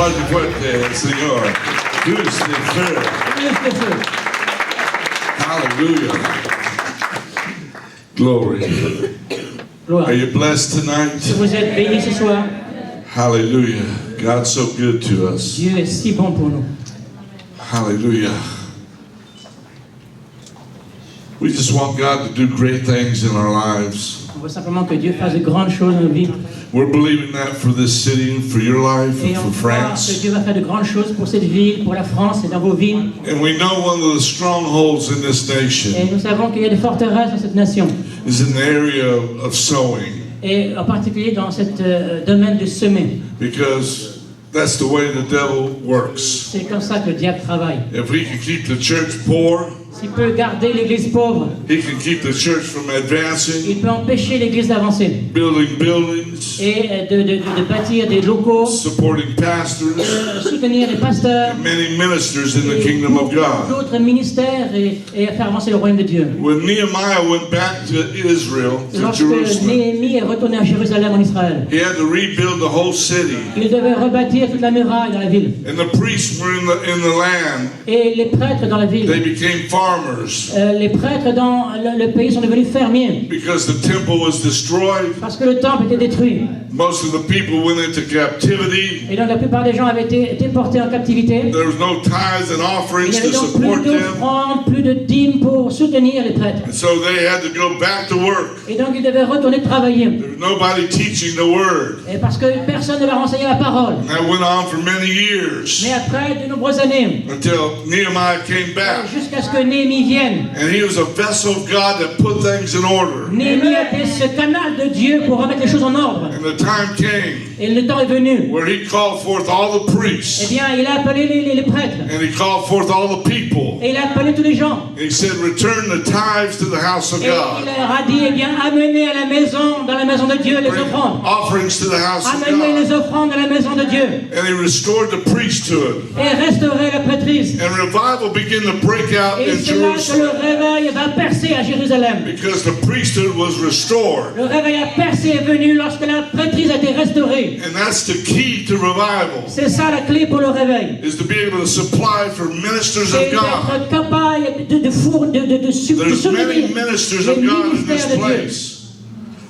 Applaudis fuerte, Señor. Dieu est feu. Hallelujah. Glory. Gloire. Are you blessed tonight? Si vous êtes bénis ce soir, Hallelujah. God's so good to us. Dieu est si bon pour nous. Hallelujah. We just want God to do great things in our lives. On veut simplement que Dieu fasse de grandes choses dans nos vies. We're believing that for this city and for your life Et and on for croit que France. Dieu va faire de grandes choses pour cette ville, pour la France et dans vos villes. And we know one of the strongholds in this Et nation nous savons qu'il y a des forteresses dans cette nation. is in the area of sowing, Et en particulier dans ce domaine de semer. because that's the way the devil works. C'est comme ça que le diable travaille. If he can keep the church poor, S'il peut garder l'église pauvre, he can keep the church from advancing, il peut empêcher l'église d'avancer. building buildings, Et de bâtir des locaux, supporting pastors, soutenir les pasteurs, and many ministers in the et kingdom of God. d'autres ministères et faire avancer le royaume de Dieu. When Nehemiah went back to Israel, to Lorsque Jerusalem, Néhémie est retourné à Jérusalem en Israël, he had to rebuild the whole city. il devait rebâtir toute la muraille dans la ville. And the priests were in the land. Et les prêtres dans la ville, They became farmers les prêtres dans le pays sont devenus fermiers because the temple was destroyed. parce que le temple était détruit. Most of the people went into captivity. Et donc la plupart des gens avaient été déportés en captivité. There was no tithes and Il offerings n'y avait to donc support plus them. d'offrandes, plus de dîmes pour soutenir les prêtres. And so they had to go back to work. Et donc ils devaient retourner travailler. There was nobody teaching the word. Et parce que personne ne leur enseignait la parole. And that went on for many years Mais après de nombreuses années, until Nehemiah came back. jusqu'à ce que Néhémie vienne, And he was a vessel of God that put things in order. Néhémie a été ce canal de Dieu pour remettre les choses en ordre. And the time came Et le temps est venu. where he called forth all the Eh priests. bien, il a appelé les prêtres. And he called forth all the people. Et il a appelé tous les gens. And he said, return the tithes to the house of Et il God. leur a dit, eh bien, amenez à la maison, dans la maison de Dieu, les Bring offrandes. offerings to the house of Amenez God. les offrandes à la maison de Dieu. And he restored the priesthood. Et restaurez la prêtrise. And revival began to break out Et in c'est là que le Jerusalem réveil va percer à Jérusalem. because the priesthood was restored. Le réveil à percer est venu lorsque la prêtrise a été restaurée. And that's the key to revival, C'est ça la clé pour le réveil. is to be able to supply for ministers C'est of God. d'être capable de There's many soutenir ministers les of God in this ministères de Dieu. place.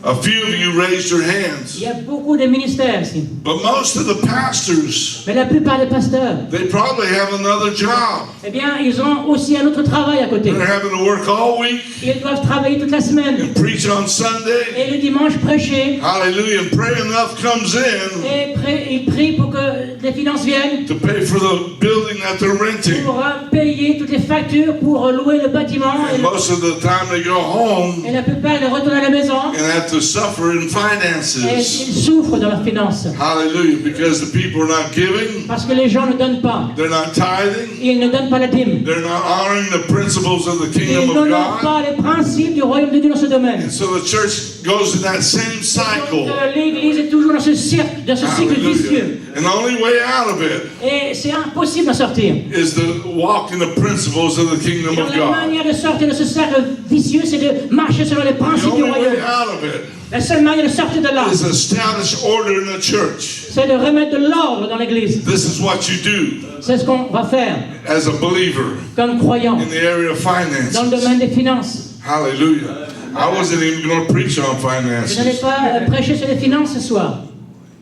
A few of you raised your hands. Il y a beaucoup de ministères ici. But most of the pastors, Mais la plupart des pasteurs, they probably have another job. eh bien, ils ont aussi un autre travail à côté. They're having to work all week Ils doivent travailler toute la semaine. and preach on Sunday. Et le dimanche, prêcher. Hallelujah. And pray enough comes in Et ils prient pour que les finances viennent. to pay for the building that they're renting. Pour payer toutes les factures, pour louer le bâtiment. And most of the time they go home Et la plupart, ils retournent à la maison. and have to suffer in Et finances. ils souffrent dans leurs finances. Hallelujah. Because the people are not giving, Parce que les gens ne donnent pas. they're not tithing, Ils ne donnent pas la dîme. they're not honoring the principles of the Ils kingdom of n'honorent God. pas les principes du royaume de Dieu dans ce domaine. And so the church goes in that same cycle. Donc, l'Église est toujours dans ce cycle vicieux. Hallelujah. And the only way out of it Et c'est impossible d'en sortir. is to walk in the principles of the kingdom Donc of la God. manière de sortir de ce cercle vicieux, c'est de marcher selon les The principes du only way royaume. out of it La seule manière de sortir de là, is establish order in the church. c'est de remettre de l'ordre dans l'Église. This is what you do C'est ce qu'on va faire as a believer comme croyant in the area of dans le finances. domaine des finances. Hallelujah. I wasn't even going to preach on Je n'allais finances, pas prêcher sur les finances ce soir,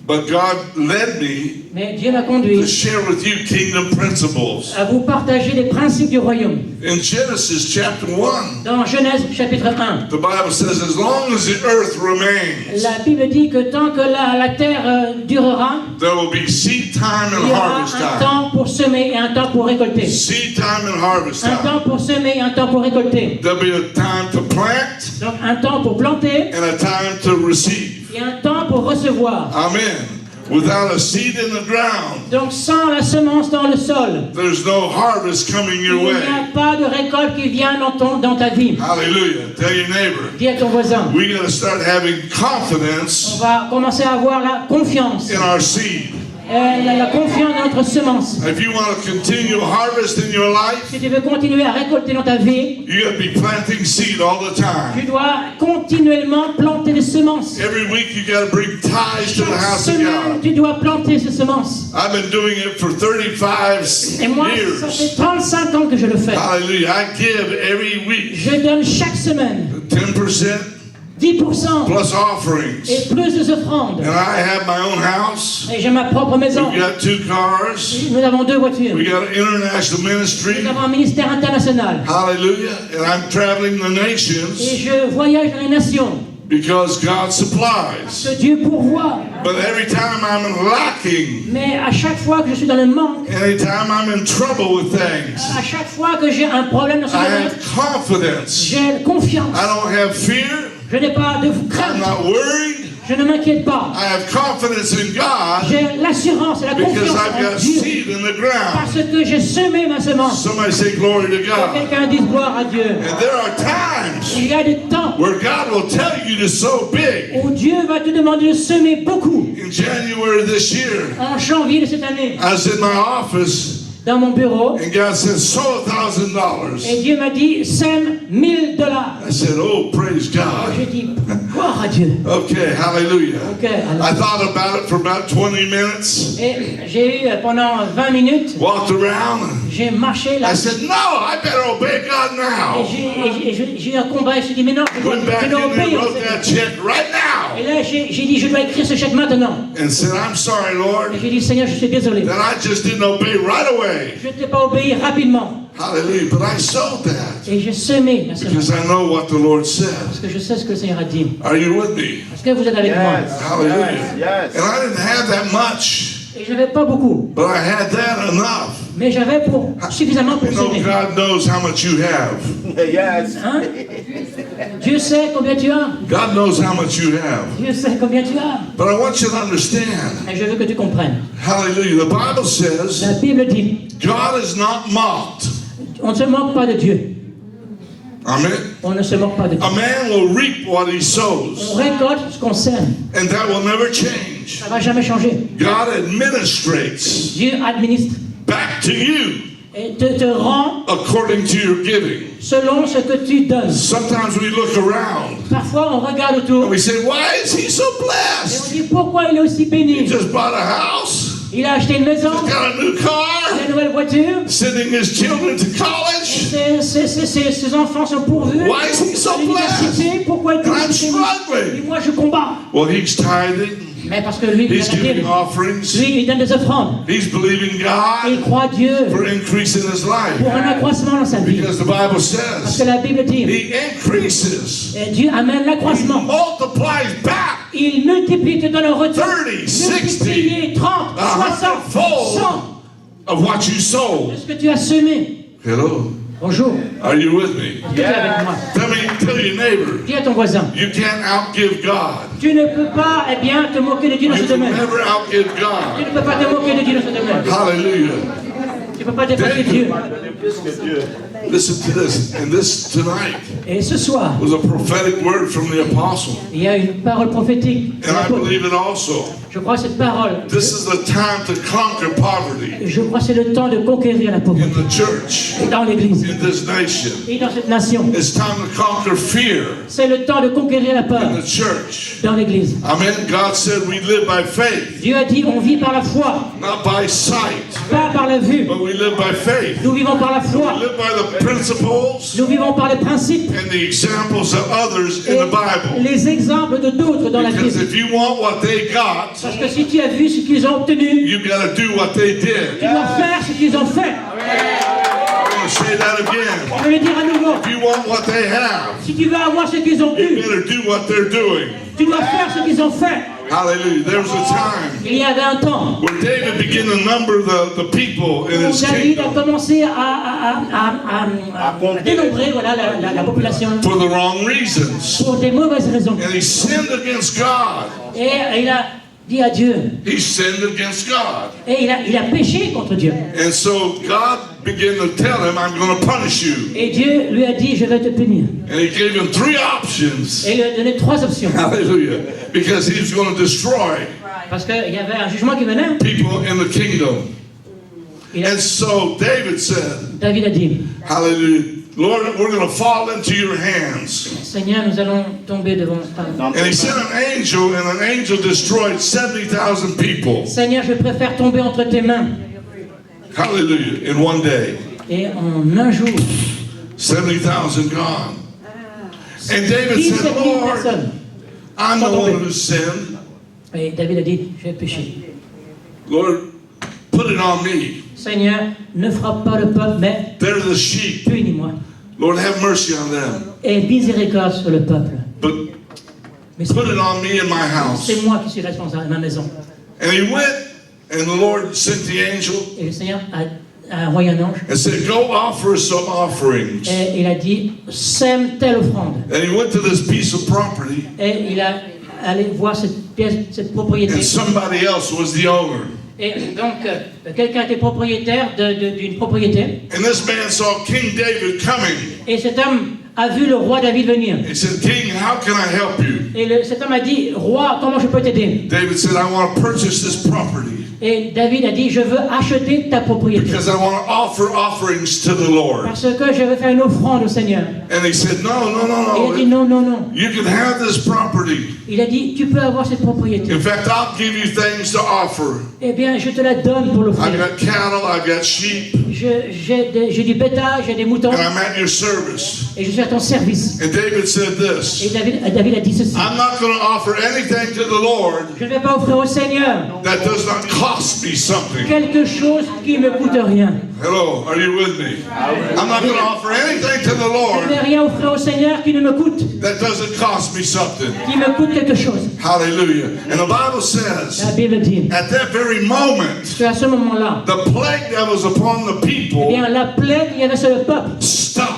but God led me mais Dieu m'a to conduit share with you kingdom principles. à vous partager les principes du royaume. In Genesis chapter 1, Dans Genèse chapitre 1, the Bible says, as long as the earth remains, la Bible dit que tant que la terre durera, there will be seed time il and y aura harvest un time. temps pour semer et un temps pour récolter. Seed time and harvest Un time. temps pour semer et un temps pour récolter. There'll be a time to plant Donc un temps pour planter and a time to receive. et un temps pour recevoir. Amen. Without a seed in the ground, Donc sans la semence dans le sol, there's no harvest coming il your n'y way. a pas de récolte qui vient dans ta vie. Hallelujah. Tell your neighbor. Dis à ton voisin, We got to start having on confidence va commencer à avoir la confiance in our seed. la confiance dans notre semence. If you want to continue harvest in your life, Si tu veux continuer à récolter dans ta vie, you got to be planting seed all the time. tu dois continuellement planter des semences. Every week you got to bring tithes to the Chaque house of semaine, God. tu dois planter ces semences. I've been doing it for 35 Et moi, ça years. fait 35 ans que je le fais. Hallelujah. I give every week Je donne chaque semaine 10% 10% plus offerings. et plus de offrandes. And I have my own house. Et j'ai ma propre maison. We've got 2 cars. Nous avons 2 voitures. We got an international ministry. Nous avons un ministère international. Hallelujah. And I'm traveling the Et nations je voyage dans les nations. because God supplies. Que Dieu pourvoit. But every time I'm lacking, Mais à chaque fois que je suis dans le manque, anytime I'm in trouble with things, à chaque fois que j'ai un problème dans ce I domaine, have confidence. j'ai confiance. I don't have fear. Je n'ai pas de I'm crainte. not worried. Je ne m'inquiète pas. I have confidence in God J'ai l'assurance et la because confiance I've en got Dieu. seed in the ground. Parce que j'ai semé ma semence. Somebody say glory to Que God. quelqu'un dise gloire à Dieu. And there are times Il y a des temps where God will tell you to sow big. où Dieu va te demander de semer beaucoup. In January this year, En janvier de cette année, I was in my office dans mon bureau, and God said, sow $1,000. et Dieu m'a dit, sème $1000. I said, oh, praise God. J'ai dit, gloire à Dieu. Okay, hallelujah. Ok, I alors. thought about it for about 20 minutes, Et j'ai eu pendant 20 minutes, walked around. j'ai marché là. I said, no, I better obey God Et now. j'ai eu un combat et je me suis dit, mais non, Went back je in dois there, obéir. wrote that check right now, Et là, j'ai dit, je dois écrire ce chèque maintenant. and said, I'm sorry, Et Lord, j'ai dit, Seigneur, je suis désolé. that I just didn't obey right away. Je ne t'ai pas obéi rapidement. Hallelujah. But I sowed that Et j'ai semé la semence. because I know what the Lord says. Parce que je sais ce que le Seigneur a dit. Are you with me? Est-ce que vous êtes avec moi? Hallelujah. Yes. And I didn't have that much, Et je n'avais pas beaucoup. but I had that enough. Mais j'avais suffisamment pour You know, semer. God knows how much you have. Yes. Hein? Dieu sait combien tu as. God knows how much you have. Dieu sait combien tu as. But I want you to understand. Et je veux que tu comprennes. Hallelujah. The Bible says La Bible dit, God is not mocked. on ne se moque pas de Dieu. Amen. On ne se moque pas de Dieu. A man will reap what he On sows, récolte ce qu'on sème. and that will never change. Ça ne va jamais changer. God administrates Dieu administre back to you et te rend according to your giving. selon ce que tu donnes. Sometimes we look around Parfois, on regarde autour and we say, why is he so et on blessed? dit pourquoi il est aussi He béni. just bought a house, Il a acheté une maison, he's got a new il a car, une nouvelle voiture, sending his children to college, ses enfants sont pourvus. Why is he so À l'université, pourquoi il est and I'm aussi béni? struggling. Et moi, je combats. Well, he's tithing, Mais parce que lui, il he's donne la giving Bible. offerings, Lui, il donne des offrandes. he's believing Il God croit Dieu for increase in his pour life. un accroissement dans sa vie. Because the Bible Parce says que la Bible dit, he increases, et Dieu amène he l'accroissement. multiplies back Il multiplie, te donne un retour. 30, 60, Multiplié 30, 60, 100 of what you sold. de ce que tu as semé. Hello, Bonjour. are you with me? Est-ce que tu es avec moi? Tell your neighbor, Dis à ton voisin. you can't outgive God. Tu ne peux pas, eh bien, te moquer de Dieu dans You ce can domaine. never outgive Tu God. ne peux pas te moquer de Dieu dans ce domaine. Hallelujah. Tu ne peux pas dépasser Dieu. Listen to this. And this tonight Et ce soir, was a prophetic word from the apostle. il y a une parole prophétique. de And I l'apôtre. believe it also. Je crois que cette parole, This is the time to conquer poverty je crois que c'est le temps de conquérir la in pauvreté the church, dans l'Église in this nation. et dans cette nation. It's time to conquer fear C'est le temps de conquérir la peur in the church. dans l'Église. Amen. God said we live by faith, Dieu a dit, on vit par la foi, not by sight, pas par la vue. but we live by faith. Nous vivons par la We foi. live by the principles Nous vivons par les principes and the examples of others in et the Bible. les exemples de d'autres dans la Because Bible. if you want what they got, Parce que si tu as vu ce qu'ils ont obtenu, you got to do what they tu did. dois faire ce qu'ils ont fait. I'm going to say that again. Je vais le dire à nouveau. If you want what they have, Si tu veux avoir ce qu'ils ont you eu, better do what they're doing. tu dois faire ce qu'ils ont fait. Hallelujah. There was a time Il y avait un temps where David began to number the people in où his David a kingdom commencé à dénombrer voilà, la population for the wrong reasons. pour des mauvaises raisons. And he sinned against God. Et il a dit à Dieu. He sinned against God. Et il a péché contre Dieu. And so God began to tell him, I'm going to punish you. Et Dieu lui a dit, je vais te punir. And he gave him 3 options. Et il lui a donné 3 options. Hallelujah. Because he was going to destroy Parce qu'il y avait un jugement qui venait. people in the kingdom. And so David said, David a dit, hallelujah, Lord, we're going to fall into your hands. Seigneur, nous allons tomber devant ta main. And he sent an angel, and an angel destroyed 70,000 people. Seigneur, je préfère tomber entre tes mains. Hallelujah. In one day. Et en un jour, 70,000 gone. And David 17 said, 000 Lord, personnes. I'm the one who sinned. Et David a dit, j'ai péché. Lord, put it on me. Seigneur, ne frappe pas le peuple, mais They're the sheep. punis-moi. Lord, have mercy on them. Et miséricorde sur le peuple. But Mais put it on me in my house. c'est moi qui suis responsable de ma maison. And he went, and the Lord sent the angel Et le Seigneur a envoyé un ange. and said, go offer some offerings. Et il a dit, sème telle offrande. And he went to this piece of property, Et il a allé voir cette pièce, cette propriété. and somebody else was the owner. Et donc, quelqu'un était propriétaire d'une propriété. And this man saw King David coming. Et cet homme a vu le roi David venir. He said, King, how can I help you? Et cet homme a dit, roi, comment je peux t'aider? David said, I want to purchase this property Et David a dit, je veux acheter ta propriété. because I want to offer offerings to the Lord. Parce que je veux faire une offrande au Seigneur. And he said, no, no, Et il a dit, no, non, non, non. you can have this property. Il a dit, tu peux avoir cette propriété. In fact, I'll give you things to offer. Eh bien, je te la donne pour I've l'offrir. got cattle, I've got sheep, J'ai du bétail, j'ai des moutons. and I'm at your service. Et je suis à ton service. And David said Et this, David a dit ceci. I'm not going to offer anything to the Lord Je ne vais pas offrir au Seigneur that does not cost me something. quelque chose qui ne me coûte rien. Hello, are you with me? I'm not going to offer anything to the Je ne Lord vais rien offrir au Seigneur qui ne me coûte, that doesn't cost me something. qui me coûte quelque chose. Hallelujah. And the Bible La says, Bible dit at that very moment, qu'à ce moment-là, the plague that was upon the eh people bien, la plaie qu'il y avait sur le peuple stopped.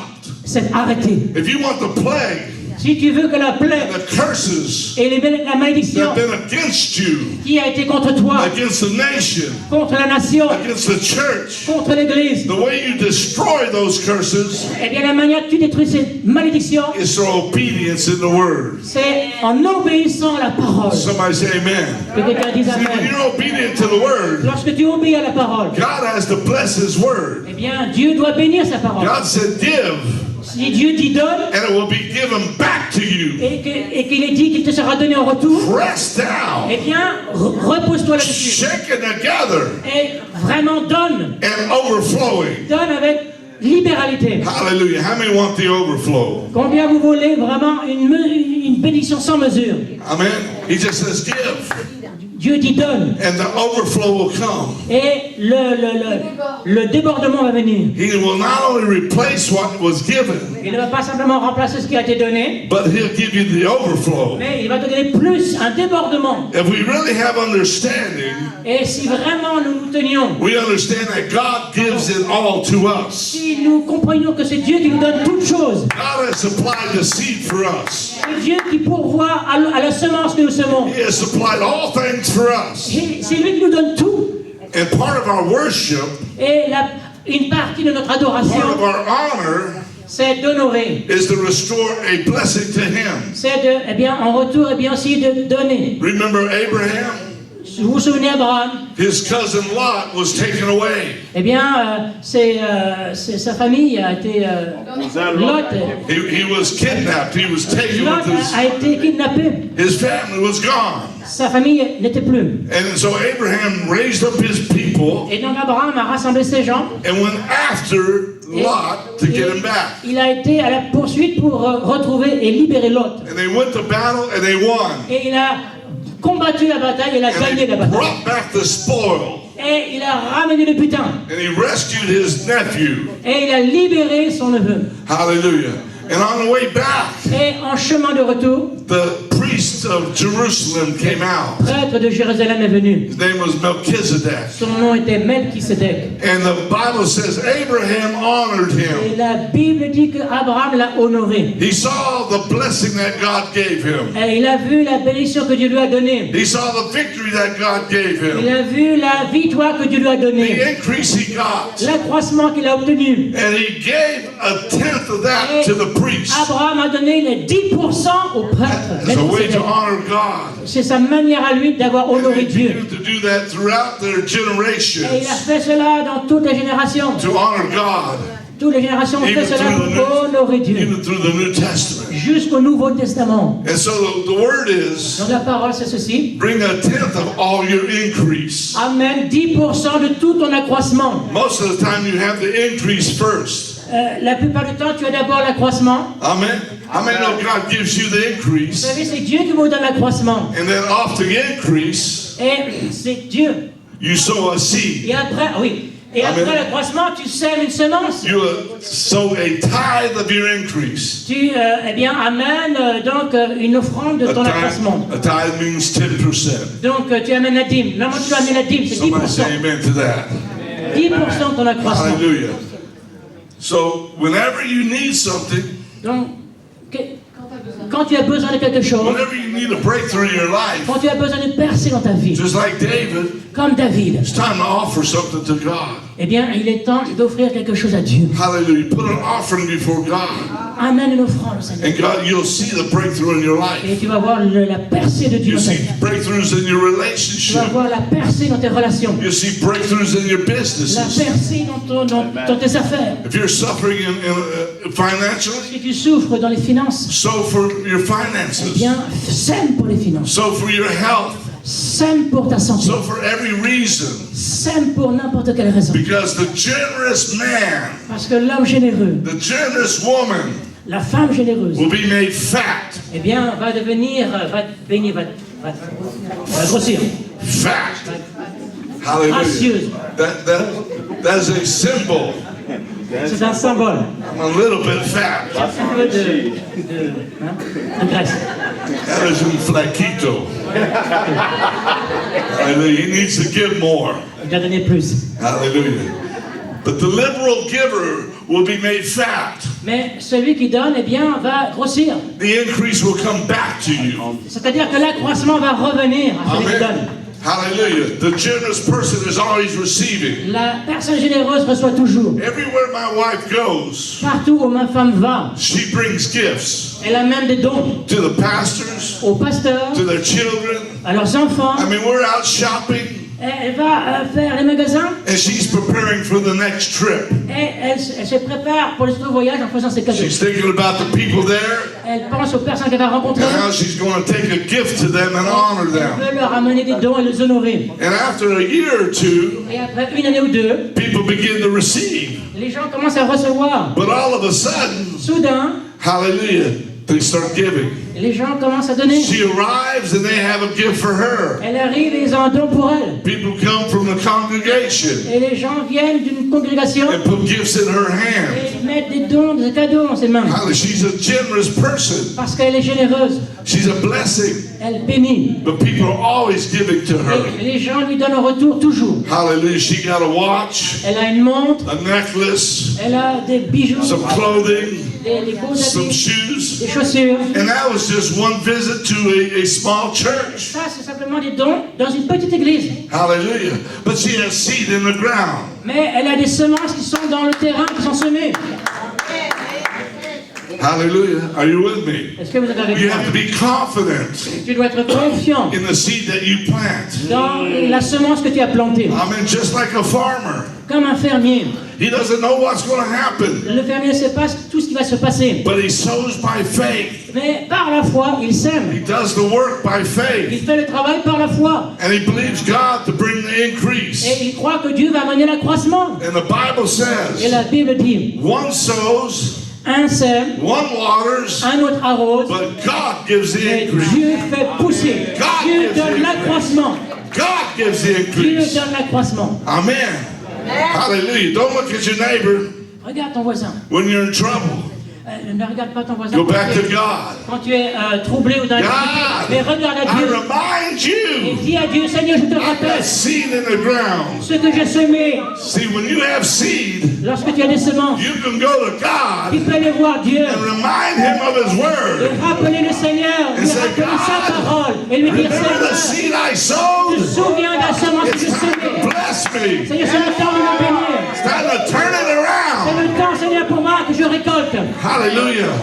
s'est arrêtée. If you want the plague, Si tu veux que la plaie the curses et la that malédiction have been against you, qui a été contre toi, against the nation, contre la nation, against the church, contre l'Église, the way you destroy those curses eh bien, la manière que tu détruis ces malédictions, is through obedience in the word. c'est en obéissant à la parole. Somebody say amen. Que quelqu'un dise See, when amen. you're obedient to the word, Lorsque tu obéis à la parole, God has to bless his word. eh bien, Dieu doit bénir sa parole. God said, give, Si Dieu t'y donne, and it will be given back to you. et qu'il est dit qu'il te sera donné en retour, Pressed down, eh bien, repose-toi là-dessus. shaken together, Et vraiment donne. and overflowing. Donne avec libéralité. Hallelujah. How many want the overflow? Combien vous voulez vraiment une bénédiction sans mesure? Amen. He just says, give, Dieu dit donne. and the overflow will come. Et le débordement va venir. He will not only replace what was given, Il ne va pas simplement remplacer ce qui a été donné, but he'll give you the overflow. mais il va te donner plus, un débordement. If we really have understanding, Et si vraiment nous nous tenions, we understand that God gives it all to us. si nous comprenions que c'est Dieu qui nous donne toutes choses, God has supplied the seed for us. c'est Dieu qui pourvoit à la semence que nous semons. He has supplied all things for us. C'est lui qui nous donne tout. And part of our worship, Et une partie de notre part adoration, of our honor, c'est d'honorer. is to restore a blessing to Him. C'est eh bien, en retour, eh bien aussi de donner. Remember Abraham? Vous vous souvenez Abraham? His cousin Lot was taken away. Eh bien, sa famille a été Lot. He was kidnapped. He was taken Lot with a été kidnappé. his family was gone. Sa famille n'était plus. And so Abraham raised up his people Et donc Abraham a rassemblé ses gens. and went after Lot to get him back. Il a été à la poursuite pour retrouver et libérer Lot. And they went to battle and they won. Et il a combattu la bataille et il a And gagné they la bataille. brought back the spoil. Et il a ramené le butin. And he rescued his nephew. Et il a libéré son neveu. Hallelujah. And on the way back, Et en chemin de retour, the priests of Jerusalem came out. prêtre de Jérusalem est venu. His name was Melchizedek. Son nom était Melchisedec. And the Bible says Abraham honored Et him. la Bible dit que Abraham l'a honoré. He saw the blessing that God gave him. Et il a vu la bénédiction que Dieu lui a donnée. He saw the victory that God gave Il him. a vu la victoire que Dieu lui a The donnée. increase he got. L'accroissement qu'il a obtenu. And he gave a tenth of that to the priest Abraham a donné les 10% au prêtre. as a way Melchisedec. to honor God. C'est sa manière à lui d'avoir And honoré they Dieu. continued to do that throughout their Et il a generations fait cela dans toutes les générations. to honor God, Toutes les générations ont fait even cela through pour honorer the Dieu. even through the New Testament. Jusqu'au Nouveau Testament. And so the word is, Donc la parole c'est ceci. bring a tenth of all your increase. Amène 10% de tout ton accroissement. Most of the time you have the increase first. La plupart du temps, tu as d'abord l'accroissement. Amen. How many know God gives you the Vous increase? savez, c'est Dieu qui vous donne l'accroissement. And then off the increase, Et c'est Dieu. you sow a seed. Et après, oui. Et Amen. après l'accroissement, tu sèmes une semence. You sow a tithe of your increase. Tu, eh bien, amènes donc une offrande de ton accroissement. A tithe means 10%. Donc tu amènes la dîme. Normalement, tu amènes la dîme, c'est Somebody 10%. say amen to that. 10% de ton accroissement. Hallelujah. So whenever you need something, Donc, quand tu as besoin de quelque chose, whenever you need a breakthrough in your life, quand tu as besoin de percer dans ta vie, just like David, comme David, it's time to offer something to God. eh bien, il est temps d'offrir quelque chose à Dieu. Hallelujah. Put an offering before God. Amène une offrande au Seigneur. And God, you'll see the breakthrough in your life. Et tu vas voir la percée de Dieu You'll dans ta see vie. breakthroughs in your Tu vas relationship. voir la percée dans tes relations. You'll see breakthroughs in your La businesses. percée dans tes affaires. If you're suffering financially, Si tu souffres dans les finances, sow for your eh finances. bien, sème pour les finances. Sow for your health. Sème pour ta santé. Sow for every reason. Sème pour n'importe quelle raison. Because the generous man, Parce que l'homme généreux, the generous woman la femme généreuse, will be made fat. eh bien, va devenir, va grossir. Fat. Hallelujah. Gracieuse. That is a symbol. C'est un symbole. I'm a little bit fat. Un peu de graisse. That is un flaquito. Hallelujah. He needs to give more. Il doit donner plus. Hallelujah. But the liberal giver will be made fat. Mais celui qui donne, eh bien, va grossir. The increase will come back to you. C'est-à-dire que l'accroissement va revenir à celui qui donne. Amen. Hallelujah. The generous person is always receiving. La personne généreuse reçoit toujours. Everywhere my wife goes, Partout où ma femme va, she brings gifts elle amène des dons to the pastors, aux pasteurs, to their children. à leurs enfants. I mean, we're out shopping Elle va faire les magasins and she's preparing for the next trip. et elle se prépare pour le nouveau voyage en faisant ses cadeaux. She's thinking about the people there Elle pense aux personnes qu'elle va rencontrer. and how she's going to take a gift to them and honor Elle them. veut leur amener des dons et les honorer. And after a year or two, Et après une année ou deux, people begin to receive. les gens commencent à recevoir. But all of a sudden, Soudain, hallelujah, they start giving. les gens commencent à donner. She arrives and they have a gift for her. Elle arrive et ils ont un don pour elle. People come from the congregation Et les gens viennent d'une congrégation and put gifts in her hand. et mettent des dons, des cadeaux en ses mains. Hallelujah. She's a generous person. Parce qu'elle est généreuse. She's a blessing. Elle bénit. But people are always giving to her. Et les gens lui donnent en retour toujours. Hallelujah. She got a watch, Elle a une montre, a necklace, elle a des bijoux, some clothing, des beaux some habits, shoes. des chaussures. And that was just one visit to a small church. Ça, c'est simplement des dons dans une petite église. Hallelujah. But she has seed in the ground. Mais elle a des semences qui sont dans le terrain, qui sont semées. Hallelujah. Are you with me? Est-ce que vous êtes avec You moi? have to be confident Tu dois être confiant in the seed that you plant. dans la semence que tu as plantée. I mean, just like a farmer. Comme un fermier. He doesn't know what's going to happen, Le fermier ne sait pas tout ce qui va se passer. but he sows by faith. Mais par la foi, il sème. He does the work by Il faith. fait le travail par la foi. And he believes God to bring the increase. Et il croit que Dieu va amener l'accroissement. And the Bible Et says, la Bible dit, one sows, un sème, one waters, un autre arrose, but God gives the et increase. Dieu fait pousser. Dieu donne l'accroissement. God gives the Dieu increase. donne l'accroissement. Amen. Hallelujah. Don't look at your neighbor Regarde ton voisin. when you're in trouble. Ne regarde pas ton voisin Go quand back tu to es, God. quand tu es, troublé ou dans la difficulté, mais God, regarde à I Dieu remind et you, dis à Dieu, Seigneur, je te of rappelle that seed in the ground. ce que j'ai semé. See, when you have seed, Lorsque tu as des semences, you can go to tu God peux aller voir Dieu and remind Him of His et word. rappeler le Seigneur, lui rappeler sa parole et lui dire, Remember the Seigneur, seed I je sowed? me souviens de la semence que It's j'ai time to semée. bless me. Seigneur, c'est le temps de me bénir. It's time to turn it C'est around. le temps, Seigneur, pour moi que je récolte. Hallelujah.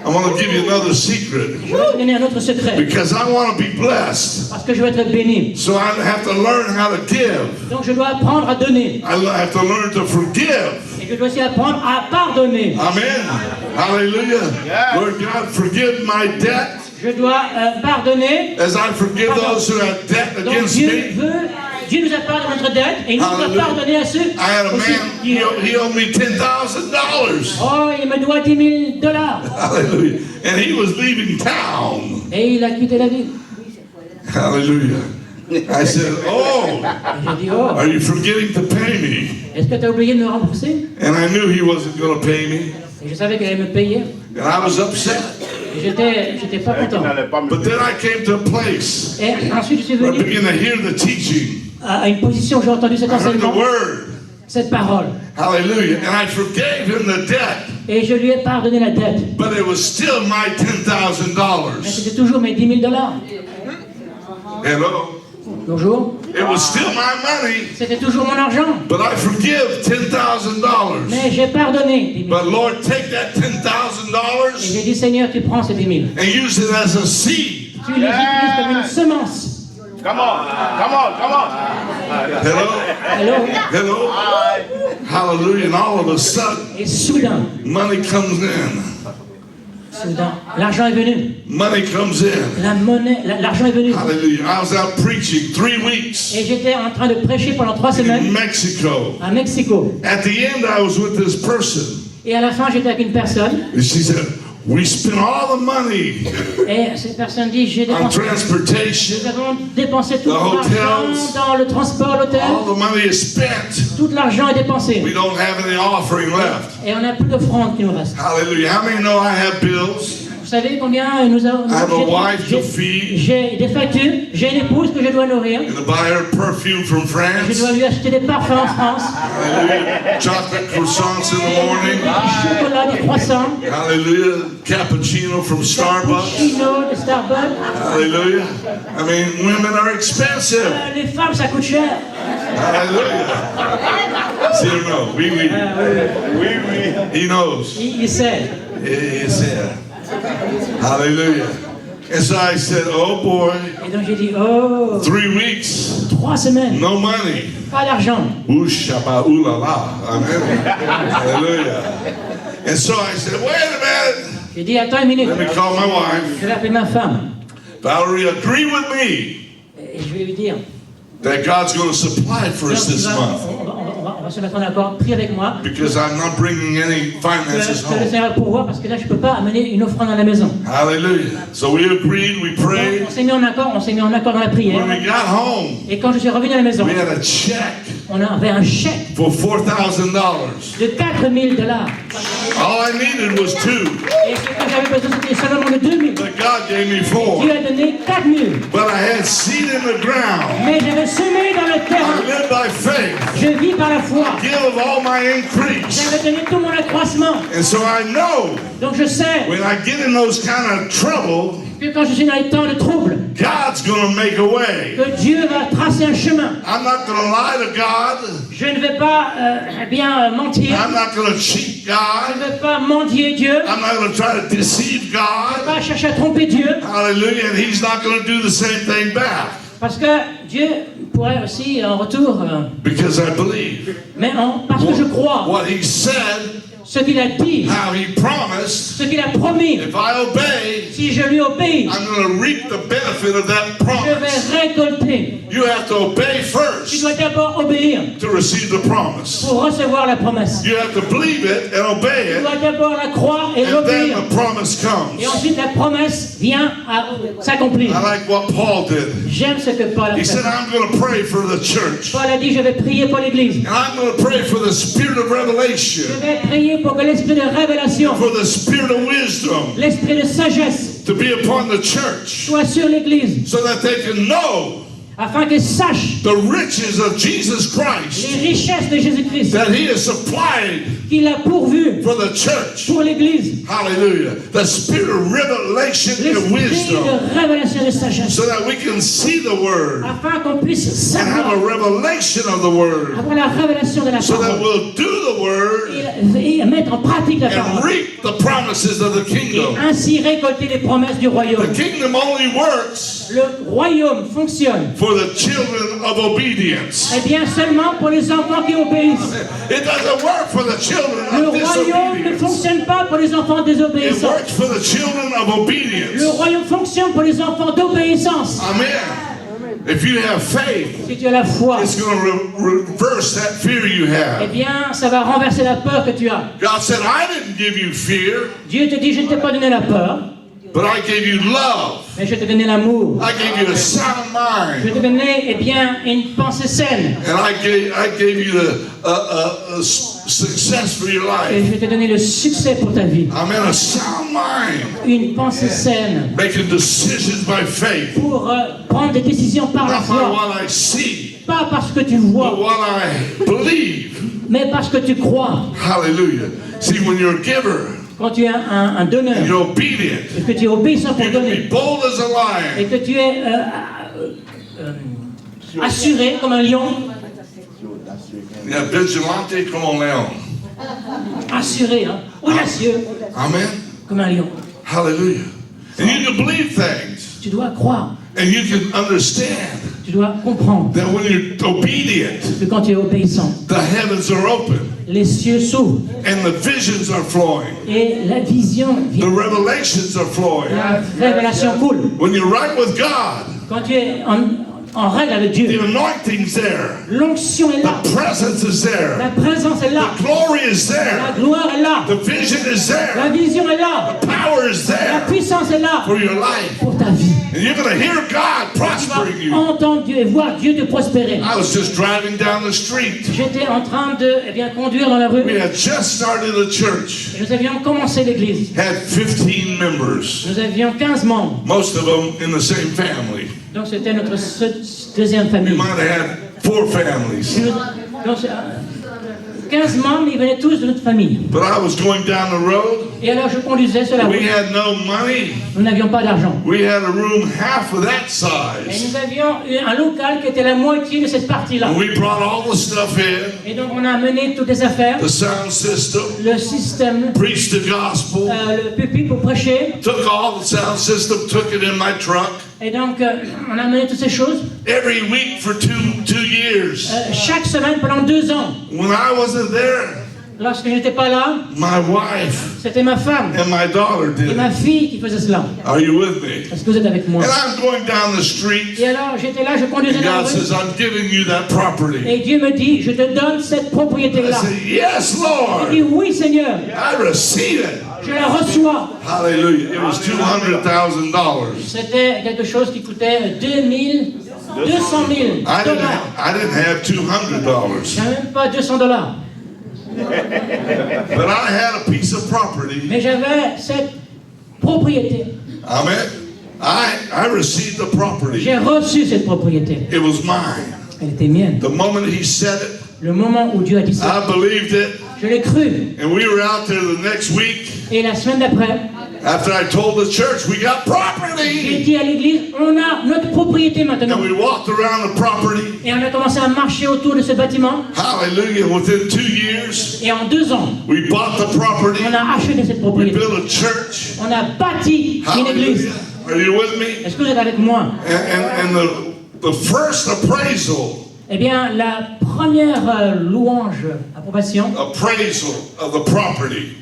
I want to give you another secret Je vais te donner un autre secret because I want to be blessed. parce que je veux être béni. So I have to learn how to give. Donc je dois apprendre à donner I have to learn to forgive. et je dois aussi apprendre à pardonner. Amen. Hallelujah. Lord God, forgive my debt Je dois pardonner. as I forgive those who have debt Donc against Dieu me. Dieu nous a pardonné notre dette et il nous doit Hallelujah. pardonner à ceux I had a aussi man, qui- he owed me $10,000. Oh, il me doit $10 000 Hallelujah. And he was leaving town. et il a quitté la ville. Hallelujah. I said, oh, Et j'ai dit, oh, are you forgetting to pay me? est-ce que tu as oublié de me rembourser? And I knew he wasn't going to pay me. Et je savais qu'elle allait me payer. And I was upset. Et j'étais pas content. But then I came to a place Et ensuite, je suis where I venu began to hear the teaching. à une position où j'ai entendu cet I heard the enseignement, word. cette parole. Hallelujah. And I forgave him the debt. Et je lui ai pardonné la dette. But it was still my Mais $10,000. c'était toujours mes $10 000. Hello? Bonjour. It was still my money. C'était toujours mon argent. But I forgive $10,000. Mais j'ai pardonné 10 000. But Lord, take that Et $10,000 j'ai dit, Seigneur, tu prends ces 10 000. and use it as a seed. Tu les utilises comme une semence. Come on, come on, come on. Hello? Hello? Hello? Hallelujah. And all of a sudden, Et soudain, money comes in. l'argent est venu. Money comes in. L'argent est venu. Hallelujah. I was out preaching 3 weeks Et j'étais en train de prêcher pendant 3 in semaines Mexico. à Mexico. At the end, I was with this person. Et à la fin, j'étais avec une personne. And she said, we spent all the money Et cette personne dit, j'ai on dépensé. transportation. Nous avons dépensé tout The l'argent hotels. dans le transport, l'hôtel. All the money is spent. Tout l'argent est dépensé. We don't have any offering left. Et on n'a plus d'offrande qui nous reste. Hallelujah. How many know I have bills? Vous savez combien nous avons. I have a wife to feed. J'ai des factures, j'ai une épouse que je dois nourrir. And to buy her perfume from Je France. dois lui acheter des parfums en France. Hallelujah. Chocolate croissants in the morning. Du chocolat, des croissants, Hallelujah. Cappuccino from Starbucks. chino, des Starbucks. Hallelujah. I mean, women are expensive. Les femmes, ça coûte cher. Hallelujah. See or no? Oui, oui. He knows. Il sait. He said. Hallelujah. And so I said, oh boy, Et donc j'ai dit, oh, 3 weeks, 3 semaines, no money. pas d'argent. Ooh, shabba, ooh la la. Amen. Hallelujah. And so I said, wait a minute. J'ai dit, attends une minute. Let me call my wife. Je vais appeler ma femme. Valerie, agree with me Et je vais lui dire, that God's going to supply for us this month. on va se mettre en accord, prie avec moi. Because I'm not bringing any finances Que le home. Seigneur pourvoit parce que là je peux pas amener une offrande à la maison. Hallelujah. So we agreed, we Donc, prayed. on s'est mis en accord dans la prière. When we got home, Et quand je suis revenu à la maison, we had a check on avait un chèque for $4,000. de $4 000. All I needed was 2, Et ce que j'avais besoin c'était seulement de 2 000. but God gave me 4. Dieu a donné 4 000. But I had seed in the ground. Mais j'avais semé dans le I terrain. live by faith. Je vis par la foi. Give of all my increase. J'avais donné tout mon accroissement. And so I know Donc je sais when I get in those kind of trouble, que quand je suis dans les temps de trouble, God's going to make a way. que Dieu va tracer un chemin. I'm not going to lie to God. Je ne vais pas mentir. I'm not going to cheat Je God. ne vais pas mendier Dieu. I'm not going to try to deceive Je ne vais God. pas chercher à tromper Dieu. Hallelujah. And He's not going to do the same thing back. Parce que Dieu pourrait aussi en retour, Because I believe parce que je crois what He said, ce qu'il a dit, how He promised. ce qu'il a promis. If I obey, Si je lui obéis, I'm going to reap the benefit of that je promise. vais récolter donner. You have to obey Tu first dois d'abord obéir to receive the promise. pour recevoir la promesse. You have to believe it and obey Tu it, dois d'abord la croire et and l'obéir. then the promise Et comes. ensuite, la promesse vient à s'accomplir. I like what Paul did. J'aime ce que Paul a He fait. said, I'm going to pray for the church. Paul a dit, je vais prier pour l'Église. And I'm going to pray for the spirit of Je revelation, vais prier pour que l'esprit de révélation, for the spirit of wisdom l'esprit de sagesse to be upon the church soit sur l'Église, so that they can know afin qu'elle sache the riches of Jesus Christ les richesses de Jésus-Christ that he has supplied qu'il a pourvues for the church. pour l'Église. Hallelujah. The spirit of revelation and L'esprit wisdom de révélation et de sagesse, so that we can see the word afin qu'on puisse and have a savoir, revelation of the word avoir la révélation de la so that parole we'll do the word et mettre en pratique la and parole. reap the promises of the Et kingdom. ainsi récolter les promesses du royaume. The kingdom only works Le royaume fonctionne, for the children of obedience. eh bien seulement pour les enfants qui obéissent. It doesn't work for the children Le of royaume ne disobedience. fonctionne pas pour les enfants It désobéissants. works for the children of Le obedience. royaume fonctionne pour les enfants d'obéissance. Amen. If you have faith, Si tu as la foi, it's going to reverse that fear you eh have. bien ça va renverser la peur que tu as. God said, I didn't give you fear, Dieu te dit, je ne t'ai pas donné la peur, but I gave you love. mais je t'ai donné l'amour. I gave you a sound Je mind. t'ai donné, eh bien, une pensée saine. And I gave you the success for your Et life. je t'ai donné le succès pour ta vie. I'm in a sound mind, Une pensée saine making decisions by faith, pour prendre des décisions par la not by foi. what I see, Pas parce que tu but vois, what I believe. mais parce que tu crois. Hallelujah. See, when you're a giver Quand tu es un donneur and you're obedient, et que tu es obéissant pour you can be donner bold as a et lion. que tu es assuré comme un lion, Yeah, vigilante como un león. assuré, hein, audacieux Amen. comme un lion. Hallelujah. And you can believe things, Tu dois croire, and you can understand tu dois comprendre that when you're obedient, que quand tu es obéissant, the heavens are open les cieux s'ouvrent and the visions are flowing, et la vision the vient, revelations are flowing. la révélation coule. When you're right with God, Quand tu es en règle avec the Dieu, anointing's there, l'onction est là, the presence is there, la présence est là, the glory is la there, gloire est là, the vision is la there, vision est là, power is la there puissance est là for your life. pour ta vie. And you're going to hear God Tu vas prospering you. entendre Dieu et voir Dieu te prospérer. I was just driving down the street. J'étais en train de conduire dans la rue. We had just started a church. Nous avions commencé l'église. Had 15 members, Nous avions 15 membres. most of them in the same family. Donc c'était notre deuxième We famille. might have had 4 families. Donc, 15 membres, ils venaient tous de notre famille. But I was going down the road. Et alors je conduisais sur la route. We had no money. Nous n'avions pas d'argent. We had a room half of that Et size. nous avions un local qui était la moitié de cette partie-là. And we brought all the stuff in, Et donc on a amené toutes les affaires, the sound system, le système, preached the gospel, le pupitre pour prêcher. took all the sound system, took it in my truck. Et donc on a amené toutes ces choses. Every week for two years. Chaque semaine pendant 2 ans. When I wasn't there, Lorsque je n'étais pas là, my wife c'était ma femme and my daughter et did ma it. fille qui faisait cela. Are you with me? Est-ce que vous êtes avec moi? And I'm going down the street, Et alors j'étais là, je conduisais and dans la God rue. says, I'm giving you that property. Et Dieu me dit, je te donne cette I propriété-là. said, yes, Lord. Je dis oui Seigneur, I receive it. je la reçois. Hallelujah. It was $200,000. C'était quelque chose qui coûtait 200 000 I dollars. didn't have $200, Je n'avais même pas 200 dollars. but I had a piece of property. Mais j'avais cette propriété. Amen. I received the property. J'ai reçu cette propriété. It was mine. Elle était mienne. The moment he said it, Le moment où Dieu a dit ça, I believed it. je l'ai cru. And we were out there the next week. Et la semaine d'après, After I told the church, we got j'ai property. dit à l'église, on a notre propriété maintenant. And we walked around the property. Et on a commencé à marcher autour de ce bâtiment. Hallelujah. Within 2 years, Et en 2 ans, we bought the property. on a acheté cette We propriété. built a church. On a bâti une église. Hallelujah. Are you with me? Est-ce que vous êtes avec moi? And the first appraisal Eh bien, la première louange, approbation, of the property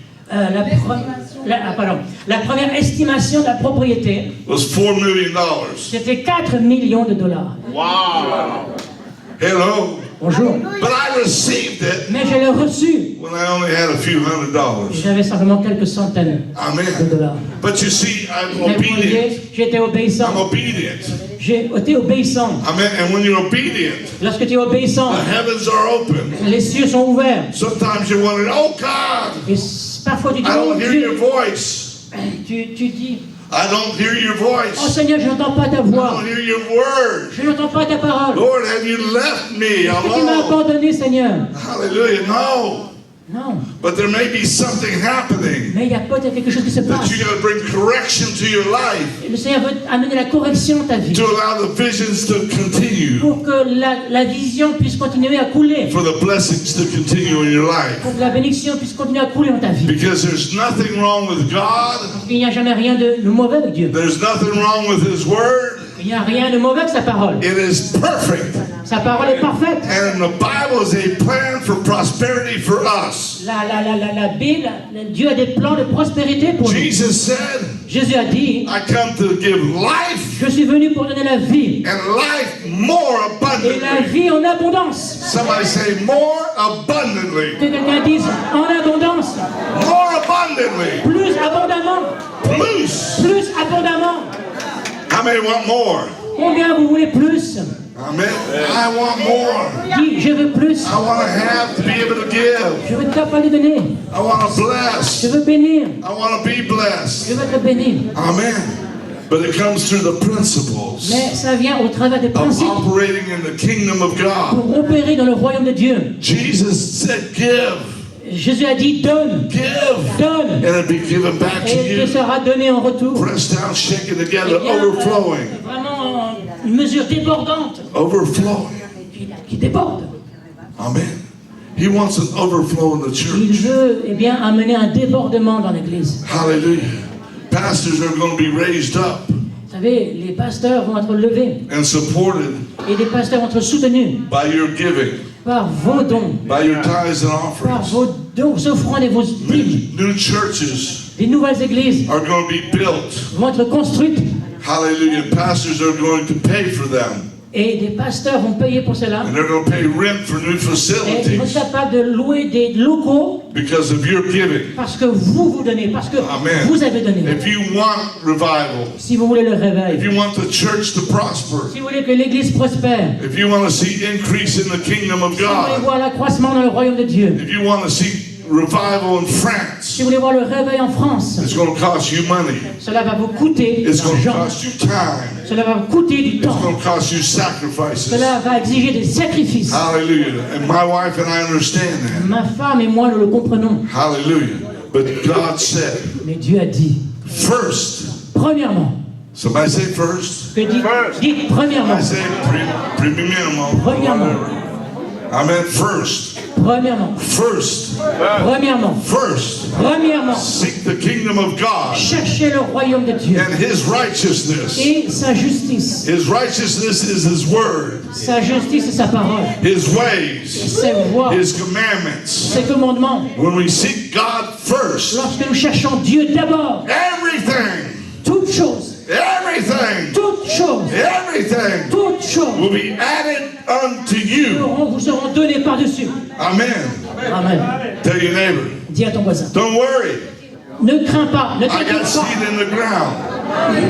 La première estimation de la propriété, was $4 million. c'était 4 millions de dollars. Wow. Hello. Bonjour. But I received it Mais je l'ai reçu. when I only had a few $100. J'avais simplement quelques centaines de Amen. dollars. But you see, I'm Mais vous obedient. voyez, j'étais obéissant. I'm obedient. J'ai été obéissant. Amen. And when you're obedient, Lorsque tu es obéissant, the heavens are open. les cieux sont ouverts. Sometimes you're wondering, oh God, Et parfois tu dis, I oh don't hear your Dieu, voice. tu dis, I don't hear your oh voice. Seigneur, je n'entends pas ta I voix. don't hear your word. Je n'entends pas ta parole. Lord, have you left me Est-ce que tu m'as alone? abandonné, Seigneur? Hallelujah. No. Non. But there may be something happening Mais il y a peut-être quelque chose qui se that passe. you're going to bring correction to your life Le Seigneur veut amener la correction à ta vie. to allow the visions to continue, Pour que la vision puisse continuer à couler. for the blessings to continue in your life. Pour que la bénédiction puisse continuer à couler dans ta vie. Because there's nothing wrong with God. Il n'y a jamais rien de mauvais avec Dieu. There's nothing wrong with His Word. Il n'y a rien de mauvais avec sa parole. It is perfect. Sa parole est parfaite. And the Bible is a plan for prosperity for us. La Bible, Dieu a des plans de prospérité pour nous. Jesus said, Jésus a dit, I come to give life je suis venu pour donner la vie. and life more Et la abundantly. vie en abondance. Somebody say more abundantly. Que quelqu'un dise en abondance. More abundantly. Plus abondamment. Plus. Plus abondamment. How many want more? Combien vous voulez plus? Amen. I want more. Dis, je veux plus. I want to have to be able to give. Je veux être capable de donner. I want to bless. Je veux bénir. I want to be blessed. Je veux être béni. Amen. But it comes through the principles Mais ça vient au travers des of principes operating in the kingdom of God. pour opérer dans le royaume de Dieu. Jesus said, give, Jésus a dit donne, give, donne, and it'll be given back to et il te you. sera donné en retour. Pressed down, shaken Eh together, bien, overflowing. Vraiment une mesure débordante Overflowing. qui déborde. Amen. He wants an overflow in the Il church. veut eh bien amener un débordement dans l'Église. Hallelujah. Pastors are going to be raised up Vous savez, les pasteurs vont être levés and supported et les pasteurs vont être soutenus by your giving, par vos dons, by your tithes and par offerings. vos dons, vos offrandes et vos dîmes. New churches Les nouvelles églises are going to be built. vont être construites Hallelujah. Pastors are going to pay for them. et des pasteurs vont payer pour cela. And they're going to pay rent for new Et ils vont être facilities capables de louer des locaux because of your giving. parce que vous donnez, parce que Amen. vous avez donné. If you want revival, Si vous voulez le if réveil, you want the church to prosper, si vous voulez que l'Église prospère, if you want to see increase in the kingdom of si vous voulez God, voir l'accroissement dans le royaume de Dieu, if you want to see revival in si France, vous voulez voir le réveil en France, it's going to cost you money. cela va vous coûter de It's going to l'argent, cost you time. cela va vous coûter du It's temps, going to cost you sacrifices. cela va exiger des sacrifices. Hallelujah. And my wife and I understand that. Ma femme et moi, nous le comprenons. Hallelujah. But God said, Mais Dieu a dit, first, premièrement, somebody say first. que dites premièrement, I say minimum. Premièrement. I meant first. premièrement, First. premièrement, First. premièrement, Seek the kingdom of God cherchez le royaume de Dieu and His righteousness. et sa justice. His righteousness is His word, Sa justice et sa parole, His ways, ses voies, His commandments. ses commandements. When we seek God first, Lorsque nous cherchons Dieu d'abord, everything, toutes choses, everything, toutes choses, everything toutes choses will be added unto you. vous seront données par-dessus. Amen. Amen. Tell your neighbor, Dis à ton voisin, don't worry. ne crains pas, ne I t'inquiète got pas, seed in the ground.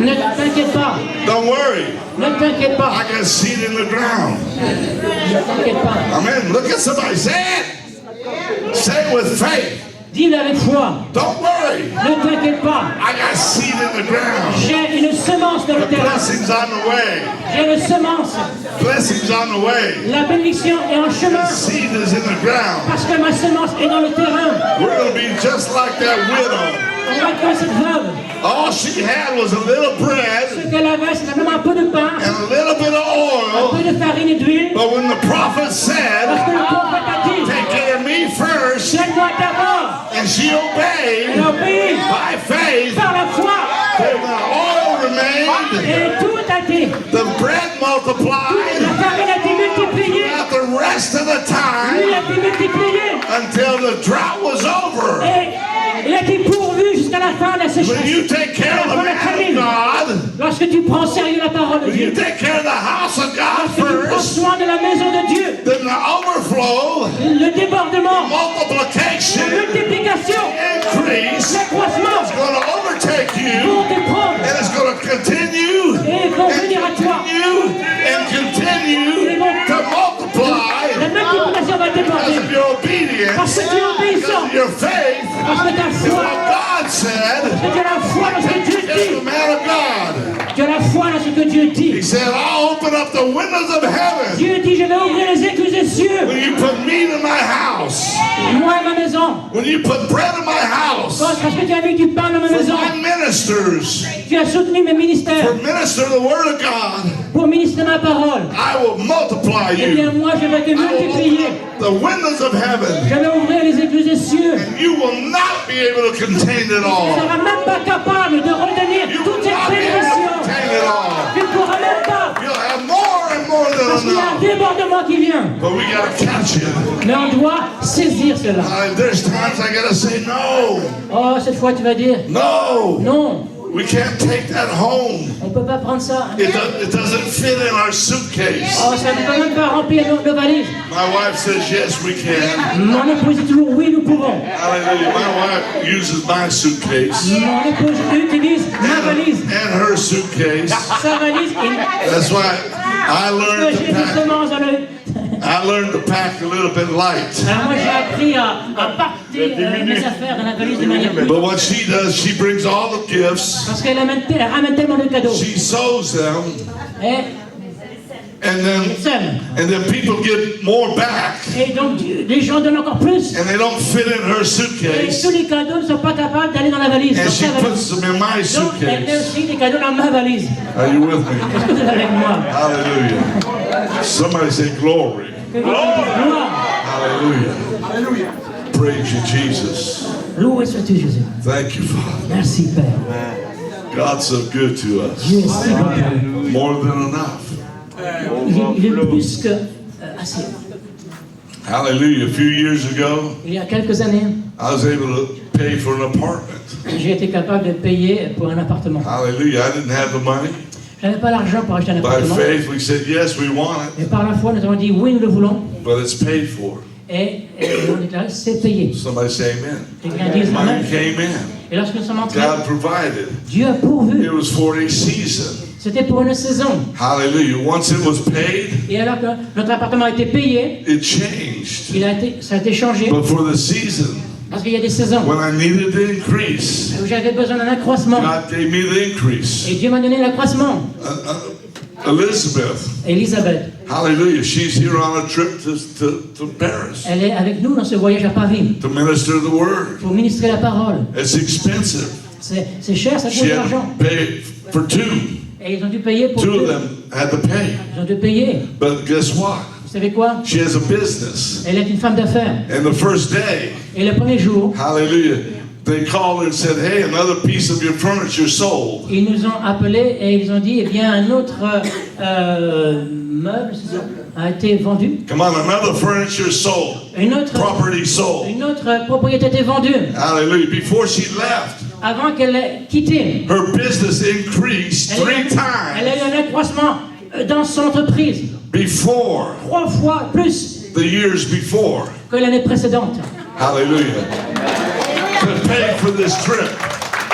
ne t'inquiète pas, Don't worry. ne t'inquiète pas, I got seed in the ground. ne t'inquiète pas. Amen. Look at somebody. Say it. Say it with faith. Dis-le avec foi, Don't worry. ne t'inquiète pas. I got seed in the ground. J'ai une semence dans le The terrain. blessing's on the way. J'ai une semence. Blessing's on the way. La bénédiction est en chemin Seed is in the ground. parce que ma semence est dans le terrain. We're going to be just like that widow. On va être comme cette veuve. All she had was a little bread Ce qu'elle avait, c'est simplement un peu de pain, and a little bit of un oil. peu de farine et d'huile. But when the prophet Parce said, que le prophète a dit, take care of me first, aide-moi d'abord. and she obeyed Elle obéit by faith, par la foi. the oil remained, Et tout a été. the bread multiplied La farine a été multipliée. throughout the rest of the L'huile time a été multipliée. until the drought was over. Et il a été sécheresse, when you take care of the la man famine, of God, lorsque tu prends au sérieux la parole de when you Dieu, take care of the house of God lorsque tu prends first, soin de la maison de Dieu, then the overflow, le débordement, la multiplication, multiplication, increase l'accroissement is going to overtake you, vont te prendre and it's going to continue et vont venir à toi. continue to multiply La multiplication va because déborder of your obedience, parce que tu es obéissant, because of your faith, parce que ta and foi, what God said. parce que tu as la foi dans ce que Dieu As the dit. man of God, Tu as la foi dans ce que Dieu he dit. said, I'll open up the windows of heaven Dieu dit, je vais ouvrir les écluses des cieux. when you put meat in my house, Moi et ma maison. when you put bread in my house. Parce que tu as mis du pain dans ma For maison. my ministers, Tu as soutenu mes ministères for minister the word of God, pour ministrer ma parole. I will multiply Eh bien, you. moi, je vais te I will multiplier. open the windows of heaven, Je vais ouvrir les écluses des cieux. and you will not be able to contain it Tu ne all. seras même pas capable de retenir You will toute cette not be able to bénédiction. contain it all. Tu ne pourras même pas. You'll have more and more Parce than qu'il y a un enough. débordement qui vient. But we got to catch it. Mais on doit saisir cela. There's times I got to say no. Oh, cette fois, tu vas dire, No. non, We can't take that home. on ne peut pas prendre ça. It doesn't fit in our suitcase. Oh, ça ne peut même pas remplir nos valises. My wife says, yes, we can. Mon épouse dit toujours, oui, nous pouvons. Hallelujah. My wife uses my suitcase Mon épouse utilise ma valise. and her suitcase. Sa valise, et That's why I learned j'ai to des pack. semences dans le... I learned to pack a little bit light. Alors moi, j'ai appris à partir mes affaires dans la valise de manière plus... But what she does, she brings all the gifts, Parce qu'elle ramène tellement de cadeaux. she sews them, Et and elle then sème. people get more back, Et donc, les gens donnent encore plus. and they don't fit in her Et suitcase, tous les cadeaux ne sont pas capables d'aller dans la valise. and Dans she sa valise. puts them in my Donc, elle met suitcase. aussi des cadeaux dans ma valise. Are you with me? Est-ce que vous êtes avec moi? Hallelujah. Somebody say glory. Que quelqu'un dise gloire. Hallelujah. Praise you, Jesus. Loué sois-tu, Jésus. Thank you, Father. Merci, Père. God's so good to us. Dieu est si bon, Père. More than enough. Il est plus que assez. Hallelujah. A few years ago, Il y a quelques années, I was able to pay for an apartment. j'ai été capable de payer pour un appartement. Hallelujah. I didn't have the money. Je n'avais pas l'argent pour acheter un By appartement. faith, we said, yes, we want it, Et par la foi, nous avons dit oui, nous le voulons. but it's paid for. Et nous avons déclaré c'est payé. Somebody say amen. Quelqu'un dise Money amen. came in. Et lorsque nous sommes entrés, God provided. Dieu a pourvu. It was for a season. C'était pour une saison. Hallelujah. Once it was paid, Et alors que notre appartement a été payé, it changed. ça a été changé. But for the season, Parce qu'il y a des saisons when I needed the increase, où j'avais besoin d'un accroissement. God gave me the increase. Et Dieu m'a donné l'accroissement. Elizabeth, Elisabeth, hallelujah, she's here on a trip to Paris elle est avec nous dans ce voyage à Paris to minister the word. pour ministrer la parole. It's expensive. C'est cher, ça coûte She de had l'argent. to pay for two. Et ils ont dû payer pour Two of deux. them had to pay. Ils ont dû payer. But guess what? Vous savez quoi? She has a business. Elle est une femme d'affaires. And the first day, Et le premier jour, hallelujah, they called her and said, hey, another piece of your furniture sold. ils nous ont appelés et ils ont dit, eh bien, un autre meuble c'est ça, a été vendu. Come on, another furniture sold. Une autre propriété a été vendue. Hallelujah. Before she left, Avant qu'elle ait quitté, her business increased elle three a eu times un accroissement dans son entreprise. before 3 fois plus the years before. que l'année précédente. Hallelujah. To pay for this trip.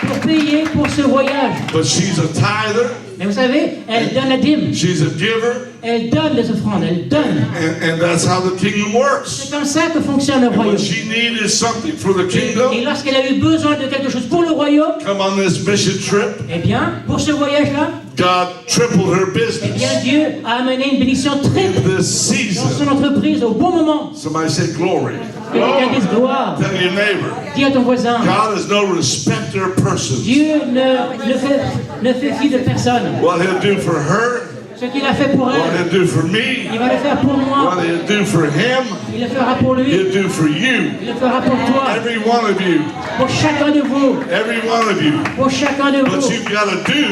Pour payer pour ce voyage. But she's a tither. Mais vous savez, elle donne la dîme. She's a giver. Elle donne les offrandes. Elle donne. And that's how the kingdom works. C'est comme ça que fonctionne le And royaume. what she needed something for the Et kingdom. lorsqu'elle a eu besoin de quelque chose pour le royaume, Come on this mission trip. eh bien, pour ce voyage-là, God tripled her eh bien, business Dieu a amené une bénédiction triple in this dans son season. entreprise au bon moment. Somebody say glory. Que quelqu'un dise gloire. Tell your neighbor. Dis à ton voisin. God is no respecter of persons. Dieu ne fait fi de personne. What he'll do for her, Ce qu'il a fait pour what elle, he'll do for me, il va le faire pour moi. what he'll do for him, Il le fera pour lui. he'll do for you. Il le fera pour toi. Every one of you. Pour chacun de vous. Every one of you. Pour chacun de But vous. you've got to do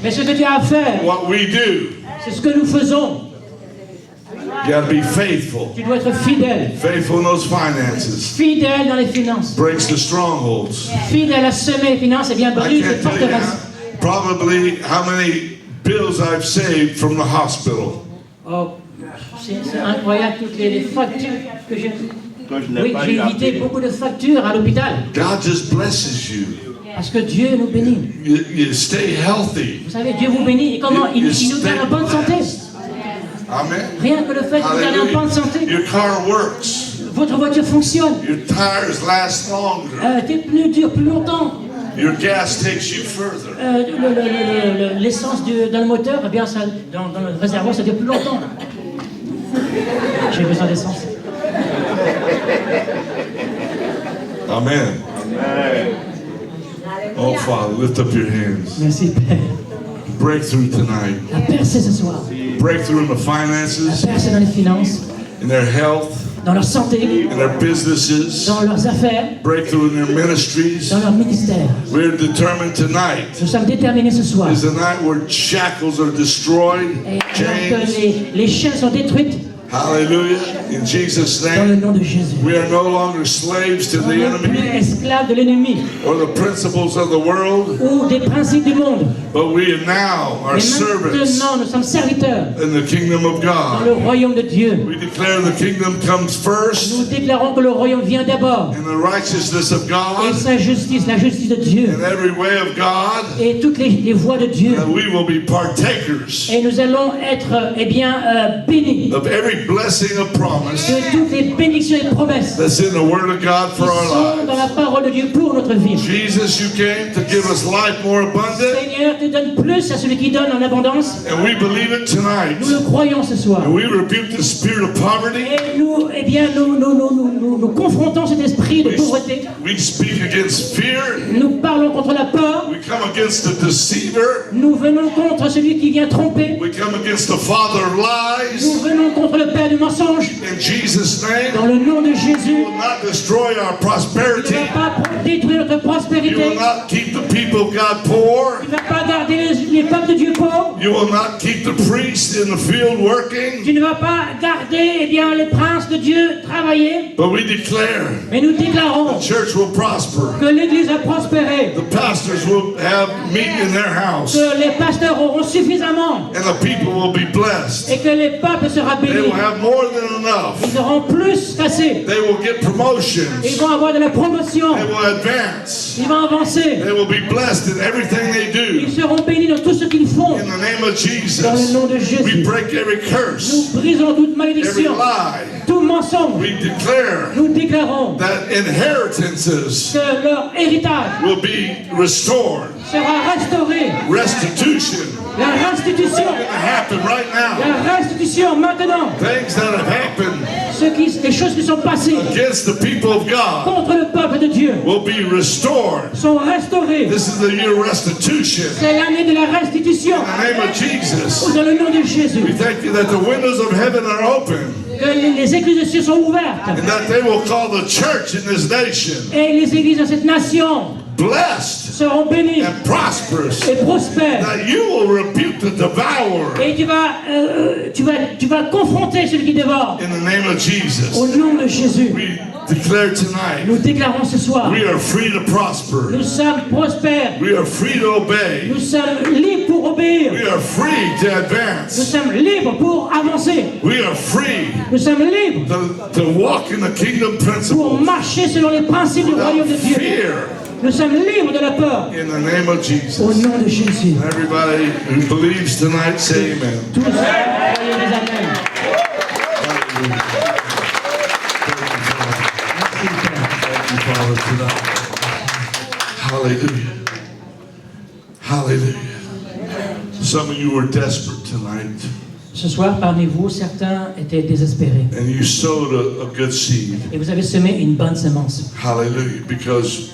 Mais ce que tu as à faire, what we do. c'est ce que nous faisons. You got to be faithful. Tu dois être fidèle. Faithful in those finances. Fidèle dans les finances. Breaks the strongholds. Fidèle à semer les finances, et bien I brise les can't tell you forteresses. probably how many bills I've saved from the hospital. Oh, c'est incroyable toutes les factures que j'ai. Quand je n'ai Oui, pas j'ai eu à évité payer. beaucoup de factures à l'hôpital. God just blesses you. Parce que Dieu nous bénit. You stay healthy. Vous savez, Dieu vous bénit. Et comment il nous garde en bonne santé. Amen. Rien que le fait de vous garder en bonne santé. Your car works. Votre voiture fonctionne. Your tires last longer. Tes pneus durent plus longtemps. Your gas takes you further. L'essence dans le moteur, eh bien, ça, dans le réservoir, ça dure plus longtemps. J'ai besoin d'essence. Amen. Oh, Father, lift up your hands. Merci, Père. Breakthrough tonight. La percée ce soir. Breakthrough in the La finances, percée dans les finances, in their health, dans leur santé, in their businesses. dans leurs affaires, Breakthrough in their ministries. dans leur ministère. We're determined tonight Nous sommes déterminés ce soir. is the night where shackles are destroyed, Et alors que chains. les chaînes sont détruites, Hallelujah. In Jesus' dans le name. nom de Jésus. We are no longer slaves to On the n'est plus enemy esclaves de l'ennemi or the principles of the world, ou des principes du monde. but we now are Mais servants maintenant, nous sommes serviteurs in the kingdom of dans God. le royaume de Dieu. We declare the kingdom comes Nous first déclarons que le royaume vient d'abord. and the righteousness of Et God sa justice, la justice de Dieu. and every way of God, Et toutes les voies de Dieu. that we will be partakers Et nous allons être, bénis of every blessing of promise de toutes les bénédictions et promesses qui that's in the Word of God for our sont dans la lives. parole de Dieu pour notre vie. Jesus, you came to give us life more abundant, Seigneur, te donne plus à celui qui donne en abondance. and we believe it tonight. Nous le croyons ce soir. And we rebuke the spirit of poverty. Et nous, nous confrontons cet esprit de pauvreté. We speak against fear. Nous parlons contre la peur. We come against the deceiver. Nous venons contre celui qui vient tromper. We come against the father of Nous lies. venons contre le père du mensonge. In Jesus' name, Dans le nom de Jésus, you will not destroy our tu prosperity. ne vas pas détruire notre You prospérité. will not keep the people of God poor. Tu ne vas pas garder les peuples de Dieu pauvres. You will not keep the priests in the field working. Tu ne vas pas garder les princes de Dieu travailler. But we declare Mais nous déclarons the church will prosper. que l'Église a prospéré. The pastors will have meat in their house. Que les pasteurs auront suffisamment. And the people will be blessed. Et que les peuples seront They bénis. will have more than enough. Ils auront plus qu'assez. They will get Ils promotions. vont avoir de la promotion. They will advance. Ils vont avancer. They will be blessed in everything they do. Ils seront bénis dans tout ce qu'ils font. In the name of Jesus, Dans le nom de Jésus. we break every curse, Nous brisons toute every malédiction, lie. tout mensonge. We declare Nous déclarons that inheritances que leur héritage will be restored. sera restauré. Restitution La restitution. going to happen right now. La restitution maintenant. Things that have happened Les choses qui sont passées against the people of God contre le peuple de Dieu will be restored. sont restaurées. This is the year of restitution. C'est l'année de la restitution. In the name of Jesus, Dans le nom de Jésus. we thank you that the windows of heaven are open Que les églises de cieux sont ouvertes. and that they will call the church in this nation Et les églises de cette nation blessed seront bénies and prosperous. et prospères. That you will rebuke the devourer Et tu vas confronter celui qui dévore. in the name of Au Jesus. nom de Jésus. We declare tonight Nous déclarons ce soir. we are free to prosper. Nous sommes prospères. We are free to obey. Nous sommes libres pour obéir. We are free to Nous advance. sommes libres pour avancer. We are free Nous sommes libres to walk in the kingdom pour principles marcher selon les principes du without royaume de Dieu. fear Nous sommes libres de la peur. in the name of Au Jesus. nom de Jésus. Everybody who believes tonight, say amen. Tous, voyez les amens. Thank you, Father, tonight. Hallelujah. Hallelujah. Some of you were desperate tonight, Ce soir, parmi vous, certains étaient désespérés. and you sowed a good seed. Et vous avez semé une bonne semence. Hallelujah. Because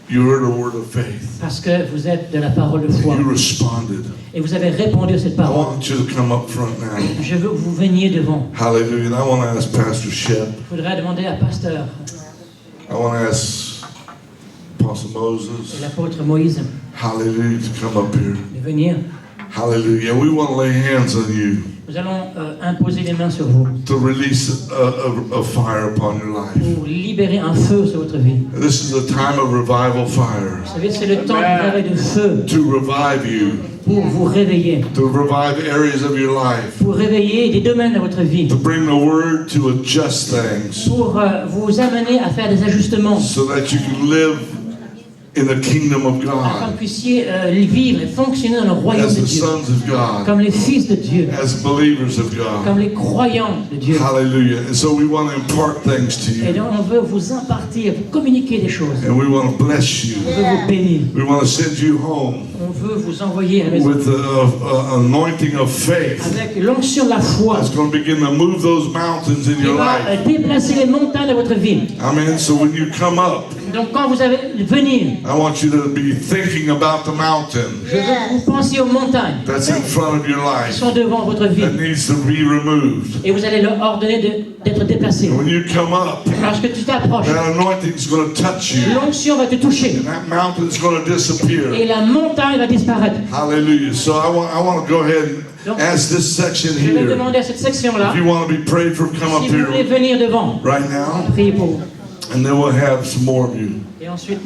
you heard a word of faith. Parce que vous êtes de la parole de foi. You responded. Et vous avez répondu à cette I parole. want you to come up front now. Je veux que vous veniez devant. Hallelujah. And I want to ask Pastor Shep. Il faudrait demander à Pasteur I want to ask Apostle et Moses. l'apôtre Moïse Hallelujah. To come up here. de venir. Hallelujah. We want to lay hands on you Nous allons imposer les mains sur vous to release a fire upon your life. pour libérer un feu sur votre vie. This is a time of revival fire Vous savez, c'est le temps du réveil de feu to revive you, pour vous réveiller, to revive areas of your life, pour réveiller des domaines de votre vie, to bring the word to adjust things pour vous amener à faire des ajustements, so that you can live in the kingdom of afin que vous God puissiez vivre et fonctionner dans le royaume as de the Dieu, sons of God, comme les fils de Dieu, as believers of comme God. les croyants de Dieu. Hallelujah. And so we want to impart things to Et you, donc on veut vous impartir, vous communiquer des choses. and we want to bless you. On veut vous bénir. We want to send you home On veut vous envoyer à la maison with the anointing of faith avec l'onction de la foi that's going to begin to move those mountains in qui your va life. déplacer les montagnes de votre vie. Amen. So when you come up, Donc quand vous allez venir, I want you to be thinking about the mountain je veux que vous pensiez aux montagnes that's in front of your qui life sont devant votre vie that needs to be removed. et vous allez leur ordonner d'être déplacés. And when you come up, Lorsque tu t'approches, that anointing's going to touch you, l'onction va te toucher and that mountain's going to disappear. et la montagne va disparaître. Hallelujah. So I want to go ahead and ask this section Je vais here. demander à cette section-là, If you want to be prayed for, come up si vous voulez here venir devant, right now, priez pour vous. and then we'll have some more of you. Et ensuite,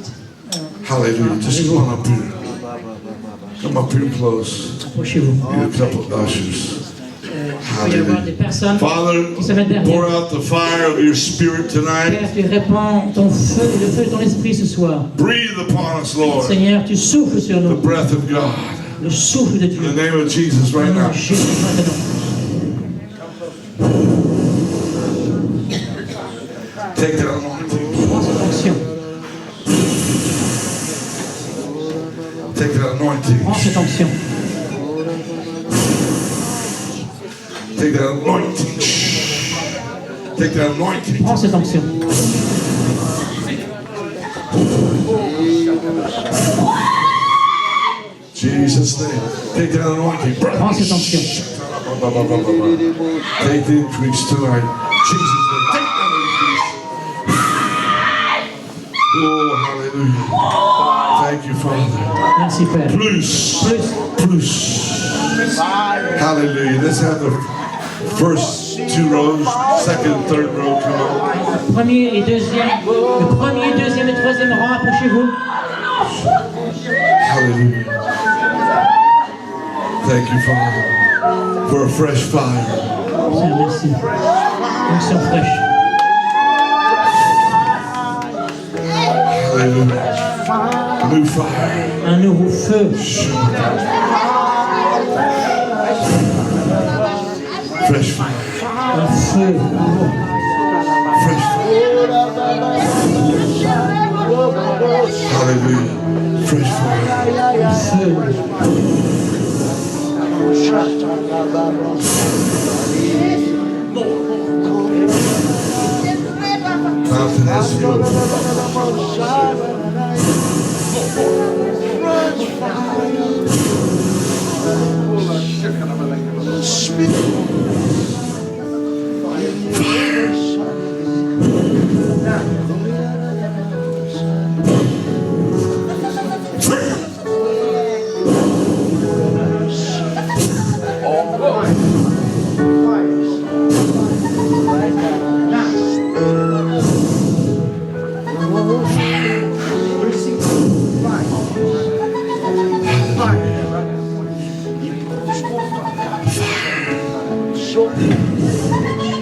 Hallelujah. Just come on up here. Come up here close. approchez-vous. Need a couple of ushers. Il peut y avoir des personnes Father, qui se mettent pour derrière. out the fire of your spirit tonight. Père, tu répands ton feu, le feu de ton esprit ce soir. Breathe upon us, Lord, Seigneur, tu souffles sur the nous, breath of God. le souffle de Dieu. In the name of Jesus Au right nom now. de Jésus maintenant. Take that anointing. Prends cette onction, Take that anointing. prends cette onction, Take that anointing. Take that anointing. prends cette onction. Jesus' name. Take that anointing. Prends cette onction. Take the increase tonight. Jesus' name. Take that increase. Oh, hallelujah. Thank you, Father. Merci Père. Plus. Plus, Plus. Hallelujah. Let's have the first two rows, second and third row come up. premier et deuxième et troisième rang, approchez-vous. Hallelujah. Thank you, Father, for a fresh fire. Seigneur, merci. Onction fraîche. Hallelujah. New fire. Un nouveau feu. Fresh fire. Un feu nouveau. Fresh fire. Hallelujah. Fresh fire. Un feu. Mountain has to go.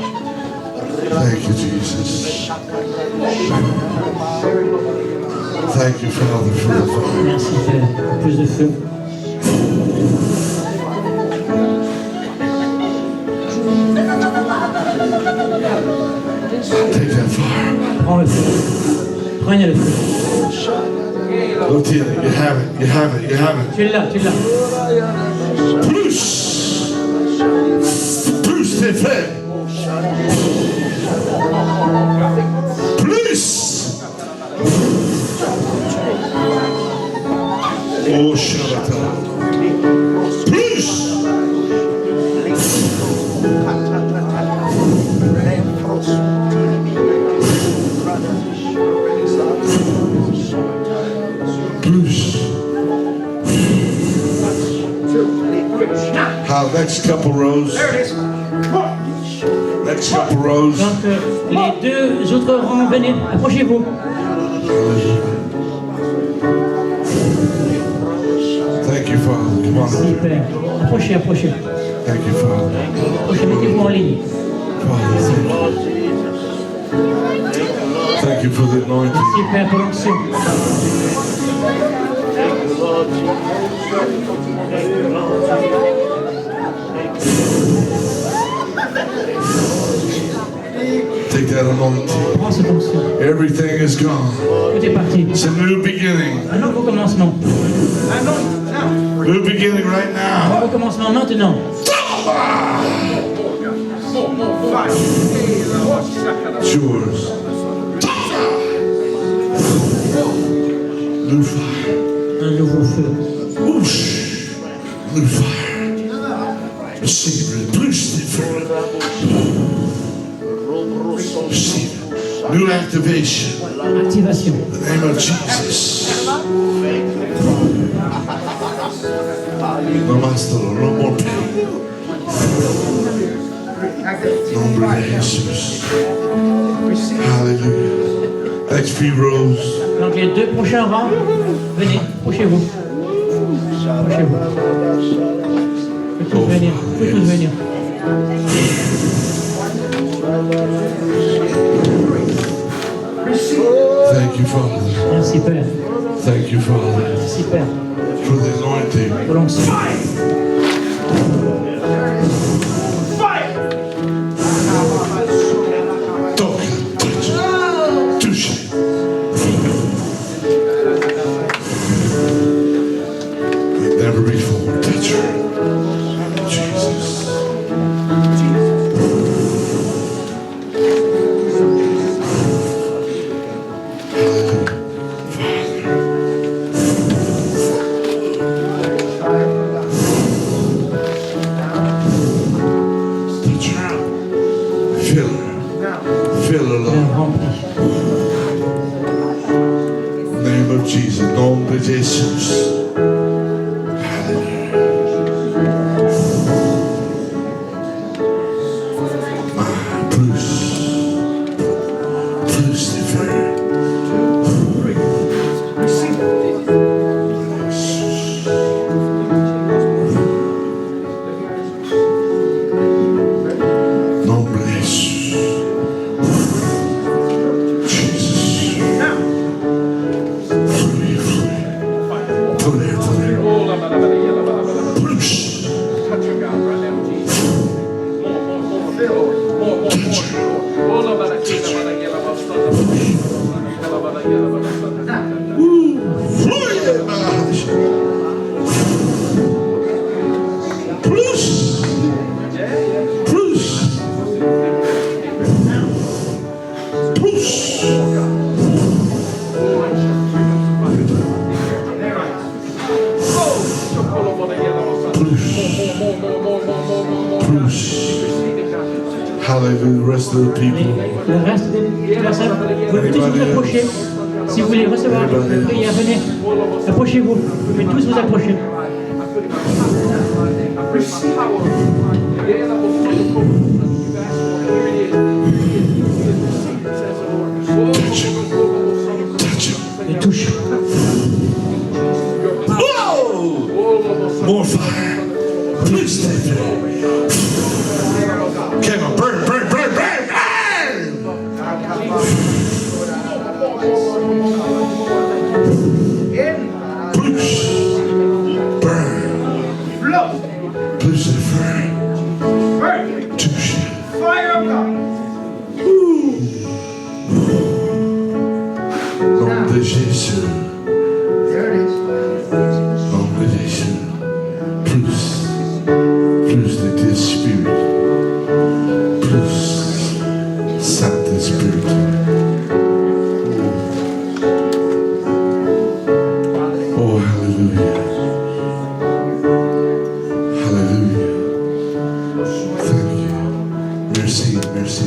Thank you, Jesus. Thank you, Father, for the fire. Merci Père. Plus de feu. Take that fire. Prends le feu. Prenez le feu. Lotia, you have it, you have it, you have it. Tu l'as, tu l'as. Plus. Plus, c'est fait. Plus. Oh, Shabbat. Plus. Plus. How next couple rows. Next couple rows. Donc, les deux autres rangs, venez, approchez-vous. Thank you, Father. Come on. Super. Approchez, approchez. Thank you, Father. Approchez, mettez-vous en ligne. Father, thank you for the anointing. Super pour l'onction. Take that anointing. Prends cette onction. Everything is gone. Tout est parti. It's a new beginning. Un nouveau commencement. New beginning right Un now. nouveau commencement maintenant. It's yours. New fire. Un nouveau feu. Whoosh. New fire. Receive it. Receive it. Receive it. New activation. Activation. In the name of Jesus. No más dolor, no more pain. Nombre de Jesús. Hallelujah. Next few rows. Donc les deux prochains rangs, venez, approchez-vous. Approchez-vous. Vous pouvez tous venir. Vous pouvez tous venir. Thank you, Father. Merci Père. Thank you, Father, Merci Père. for the anointing. Pour l'onction. Toca, touch, touche. Like never before. Touch her. Jesus. Touch her. Fill her. Fill her, Bien Lord. rempli. Name of Jesus. Nom de Jesus. Plus. Plus de feu. Nom de Jésus. Jesus. Fluid, fluid. Fluid, fluid. Plus. Fluid. Plus. Plus. Plus. Plus. Hallelujah. The rest of the people. Le reste des personnes, vous pouvez tous vous approcher. Si vous voulez recevoir la prière, venez. Approchez-vous. Vous pouvez tous vous approcher. Touch him. Touch him. Les touches. Whoa! More fire. Please stay there. Come on, burn, burn, burn, burn, burn! Push. Burn. Push the fire. Touche. Nom de Jésus. Nom de Jésus. Plus. Plus de tes spirits. Plus. Saint-Esprit. Oh, hallelujah. Hallelujah. Thank you. Merci, merci.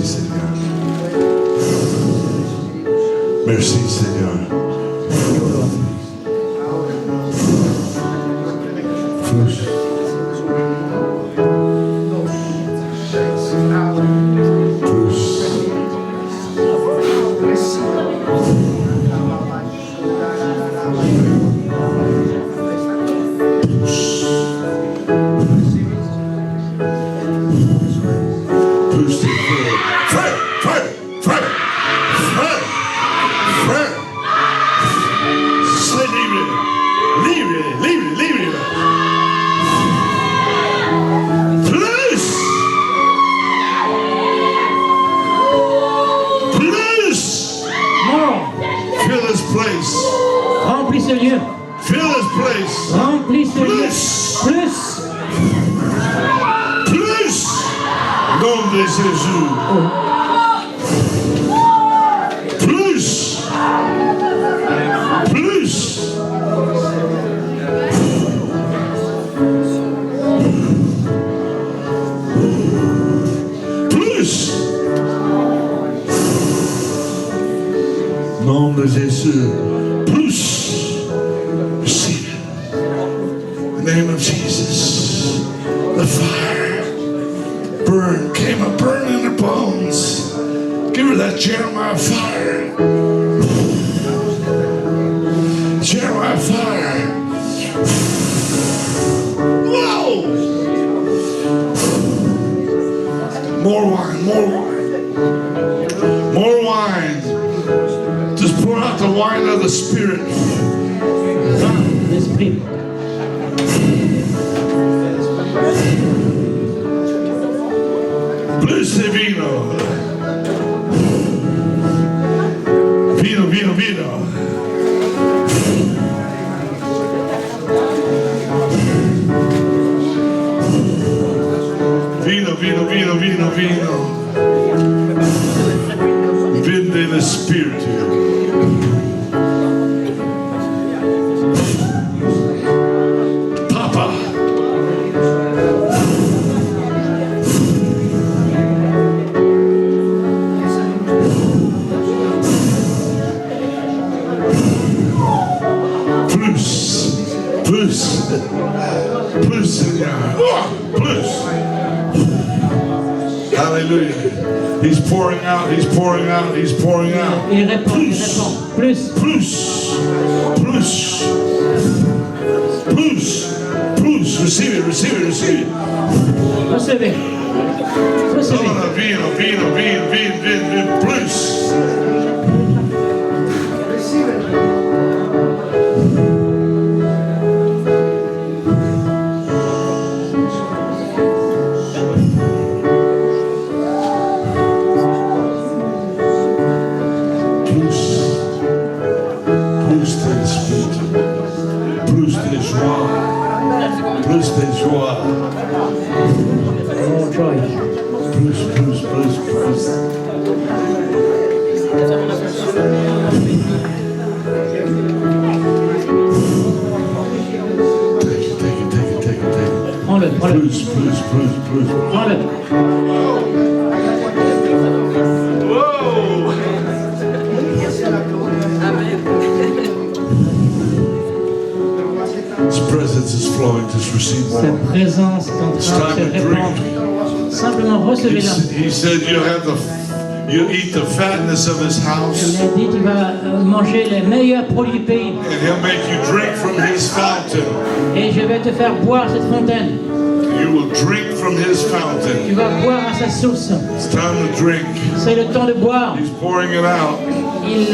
de Jésus. Plus. Plus. Plus. Nom de Jésus. Plus. Receive it. In the name of Jesus. The fire. Burn. Came a burn in her bones. Give her that Jeremiah fire. Jeremiah fire. Whoa! More wine, more wine. More wine. Just pour out the wine of the Spirit. L'esprit. Plus de vino. Vino, vino, vino. Vino, vino, vino, vino, vino. Vinde the Spirit. Papa. Plus. Plus, Seigneur. Plus. Hallelujah. He's pouring out, he's pouring out, he's pouring out. Il répond, il répond. Plus. Plus. Plus. Plus. Plus. Receive it, receive it, receive it. Recevez. Recevez. No, vino, vino, vino, vino, vino, plus. Plus de joie. Oh, joy. Plus. Take it. Prends-le. Plus. Prends-le. His presence is flowing. Just receive Sa more. présence est en train de se répandre. Simplement recevez-la. He said you eat the fatness of his house, Il a dit tu vas manger les meilleurs produits du pays. and he'll make you drink from his fountain. Et je vais te faire boire cette fontaine. You will drink from his fountain. Tu vas boire à sa source. It's time to drink. C'est le temps de boire. He's pouring it out. Il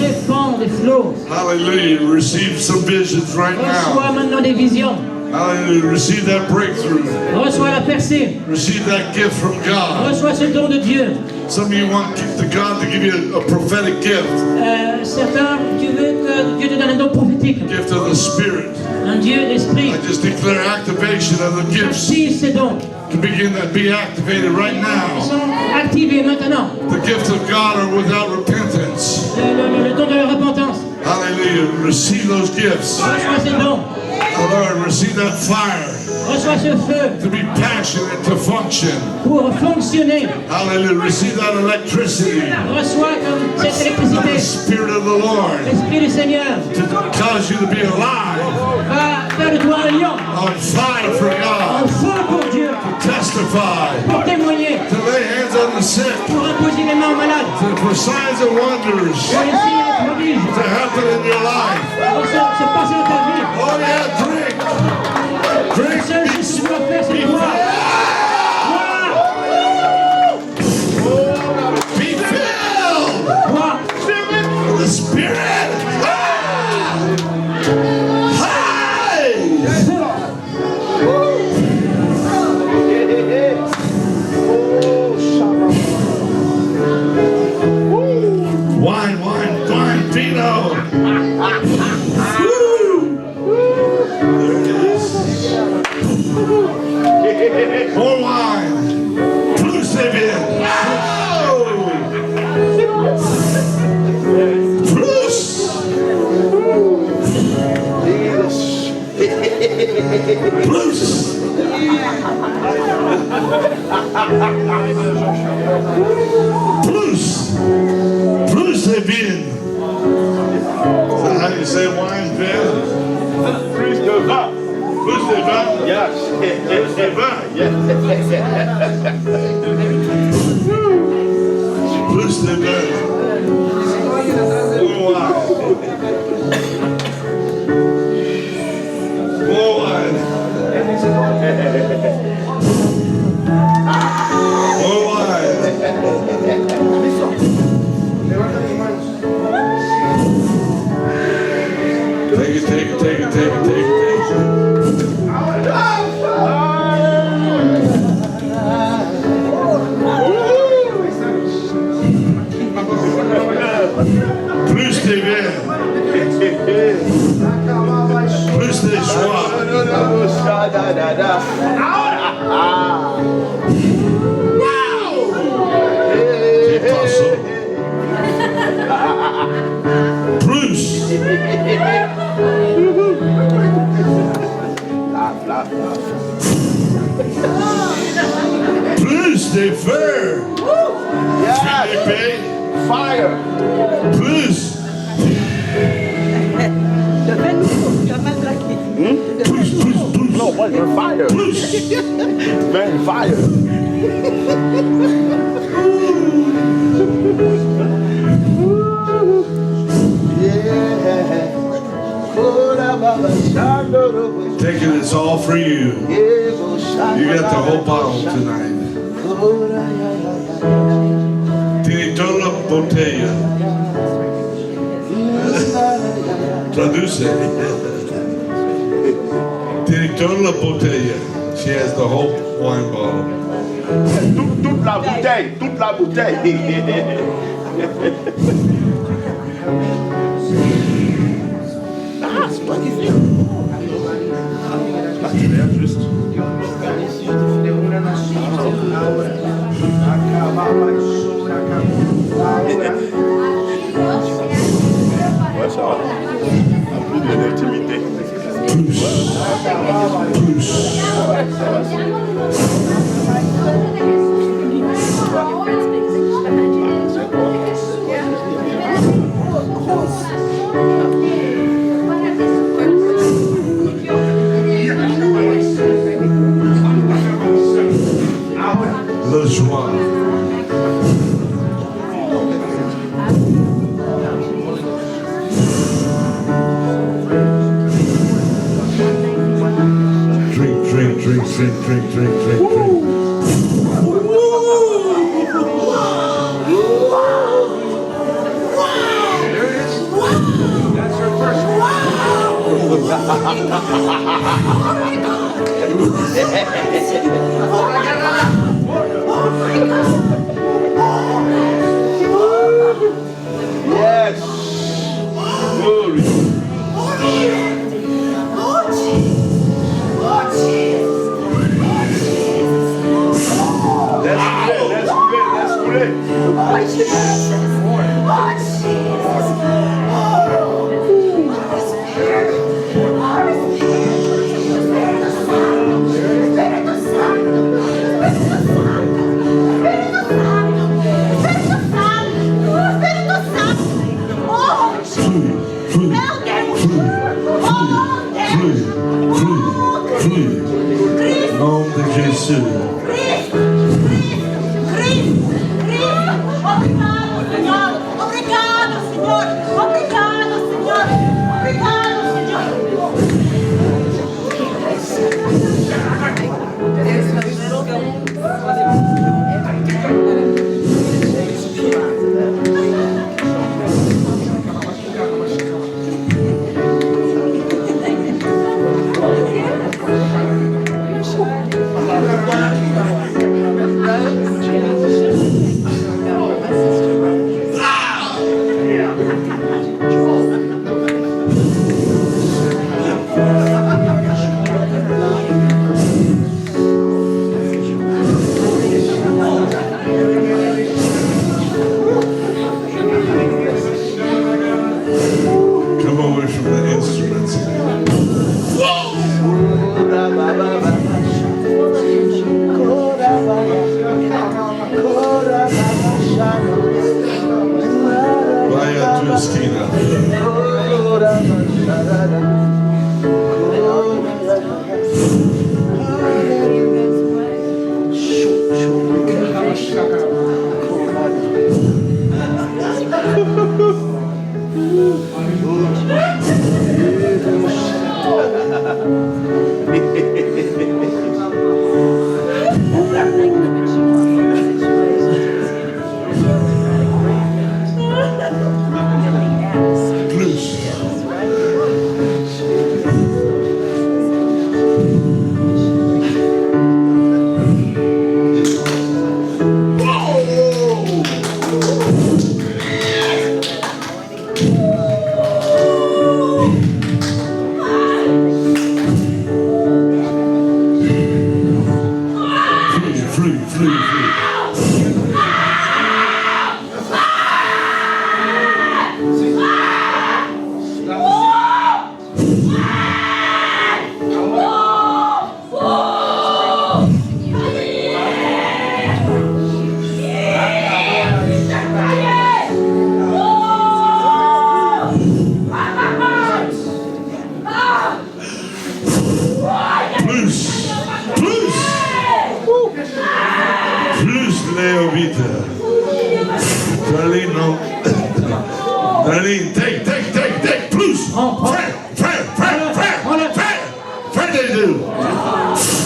répand des flots. Hallelujah. Receive some visions right Reçois now. maintenant des visions. Hallelujah. Receive that breakthrough. Reçois la percée. Receive that gift from God. Reçois ce don de Dieu. Some of you want the God to give you a prophetic gift. Certains, tu veux que Dieu te donne un don prophétique. Gift of the Spirit. Un Dieu d'esprit. I just declare activation of the gifts Active ces dons. to begin to be activated right Ils now. sont activés maintenant. The gifts of God are without repentance. Le don de la repentance. Hallelujah. Receive those gifts. Reçois ces dons. Oh Lord, receive that fire Reçois ce feu to be passionate, to function. pour fonctionner. Hallelujah. Receive that electricity. Reçois comme cette The électricité. Spirit of the Lord L'Esprit du Seigneur to cause you to be alive, va faire de toi un lion. on fire for En God, feu pour Dieu. to testify, Pour témoigner. to lay hands on the sick, Pour imposer les mains aux malades. for signs and wonders Pour les signes et les prodiges. to happen in your life. Pour se passer dans ta vie. Oh yeah, drink. La Drink. seule chose que tu dois faire, c'est boire. Be filled Boire. with the Spirit. Hi. Wine, vino. Woo. There it is. More wine. Plus de Bruce. Bruce. Bruce the vin. Is that how you say wine, vin? Plus de vin. Bruce the vin. Yes. Bruce the vin. Bruce the vin. More wine. More wine. Take it, take it, take it, take it, take it, take it. Plus de vin. Plus de joie. C'est pas ça. Plus. Plus de feu. Philippe. Fire. Plus. Plus, plus, plus. No, what? Fire. Plus. Man, fire. Take it, it's all for you. You got the whole bottle tonight. Tieni toda la botella. Traduce. Tieni toda la botella. She has the whole wine bottle. Toute la bouteille. Toute la bouteille. Ah, c'est toi qui fais. Tu verres juste. Ouais, ça va. Un peu d'intimité. Plus. Plus. La joie. Drink, drink, drink, drink, drink, drink, drink, drink. Yes. Glory. Let's couler. Nom de Jésus. Leo Vita. Darlene, no. Darlene, take. Plus. Prayer they do.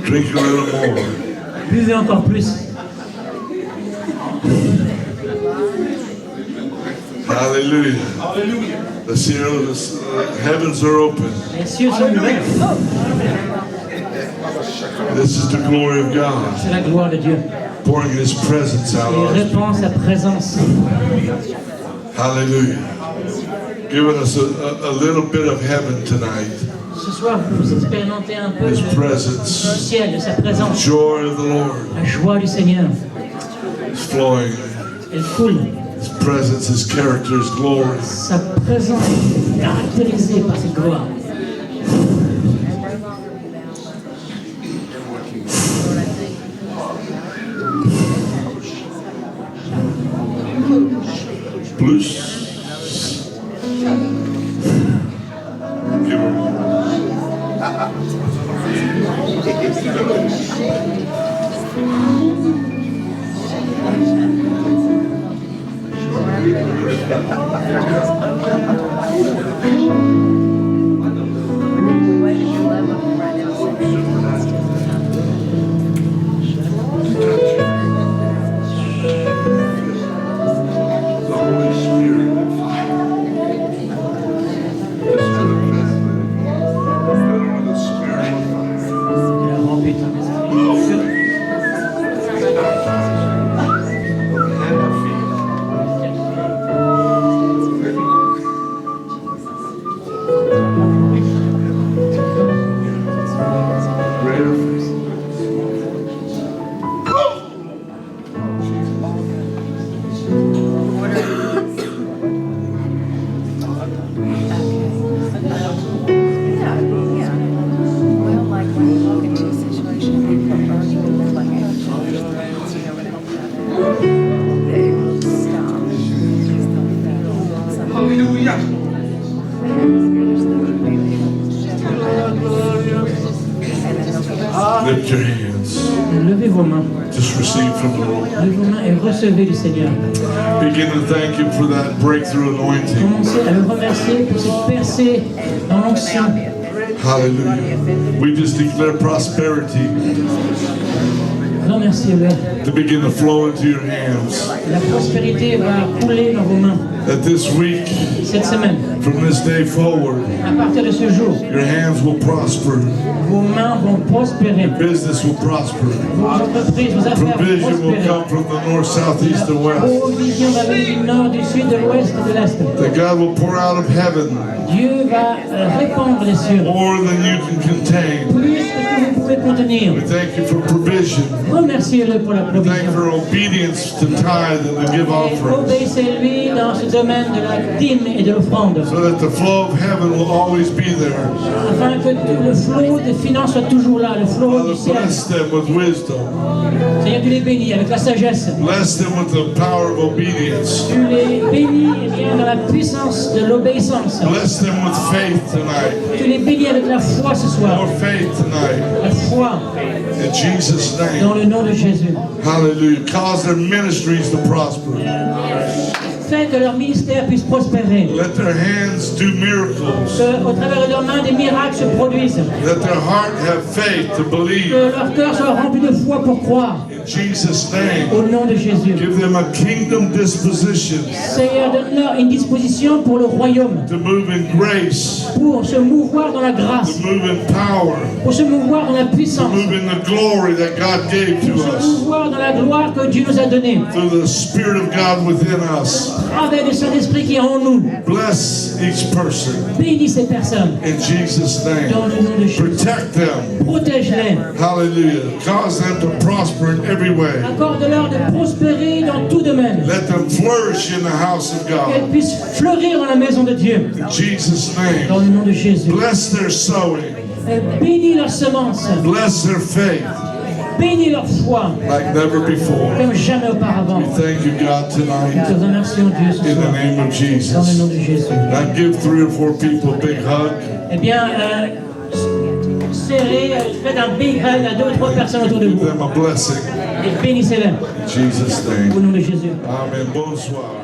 Drink a little more. Buvez encore plus. Hallelujah. The heavens are open. Les cieux sont ouverts. This is the glory of God. C'est la gloire de Dieu. Pouring His presence out on Il us. répand sa présence. Hallelujah. Giving us a little bit of heaven tonight. Ce soir, vous expérimentez un peu His du presence. ciel, de sa présence. Joy of the Lord La joie du Seigneur. is flowing. Elle coule. His presence, His character, His glory. Sa présence est caractérisée par cette gloire. Plus. Give him. The Holy Spirit. Il a rempli ton esprit. Lift your hands. Levez vos mains. Just receive from the Lord. Levez vos mains et recevez du Seigneur. Begin to thank Him for that breakthrough anointing. Commencez à le remercier pour cette percée dans l'onction. Hallelujah. We just declare prosperity Remerciez-le. to begin to flow into your hands. La prospérité va couler dans vos mains That this week, cette semaine. from this day forward, À partir de ce jour, your hands will prosper. vos mains vont prospérer. Business will prosper. Vos entreprises, vos affaires vont Provision will prospérer. come from the north, south, east, and west. Provision va venir du nord, du sud, de l'ouest et de l'est. That God will pour out of heaven Dieu va répandre les cieux. more than you can contain. Plus que ce que vous pouvez contenir. We thank you for provision. Remerciez-le pour la Thank you provision. for obedience to tithe and to give Et offerings. obéissez-lui dans ce domaine de la dîme et de l'offrande. So that the flow of heaven will always be there. Afin que tout le flot des finances soit toujours là, le flot Father, du ciel. bless them with wisdom. Seigneur, tu les bénis avec la sagesse. Bless them with the power of obedience. Tu les bénis eh bien, dans la puissance de l'obéissance. Bless them with faith tonight. Tu les bénis avec la foi ce soir. More faith tonight. La foi In Jesus' dans name. le nom de Jésus. Hallelujah. Cause their ministries to prosper. Fais que leur ministère puisse prospérer. Let their hands do miracles. Que, au travers de leurs mains, des miracles se produisent. Let their heart have faith to Que believe. leur cœur soit rempli de foi pour croire. In In Jesus' name, Au nom de Jésus. give them a kingdom disposition Seigneur, donne-leur une disposition pour le royaume, to move in grace, pour se mouvoir dans la grâce, to move in power, pour se mouvoir dans la to puissance, move in the glory that God gave to pour se us mouvoir dans la gloire que Dieu nous a donnée, through the Spirit of God within us. avec le Saint-Esprit qui est en nous. Bless each person Bénis ces personnes in Jesus' dans name. le nom de Jésus. Protect them. Protège-les. Hallelujah. Cause them to prosper in every way. Accorde-leur de prospérer dans tout domaine. Let them flourish in the house of Qu'elles God. puissent fleurir dans la maison de Dieu. In Jesus' Dans name. le nom de Jésus. Bless their sowing. Bénis leurs semences. Bless their faith Bénis leur foi like never before. comme jamais auparavant. We thank you, God, Nous tonight te remercions Dieu ce in the soir. name of Dans le Jesus. nom de Jésus. Now give 3 or 4 people a big hug. Eh bien, serrez, faites un big hug à 2 ou 3 personnes autour de Give vous. them a blessing Et bénissez-les. in Jesus' Au name. nom de Jésus. Amen. Bonsoir.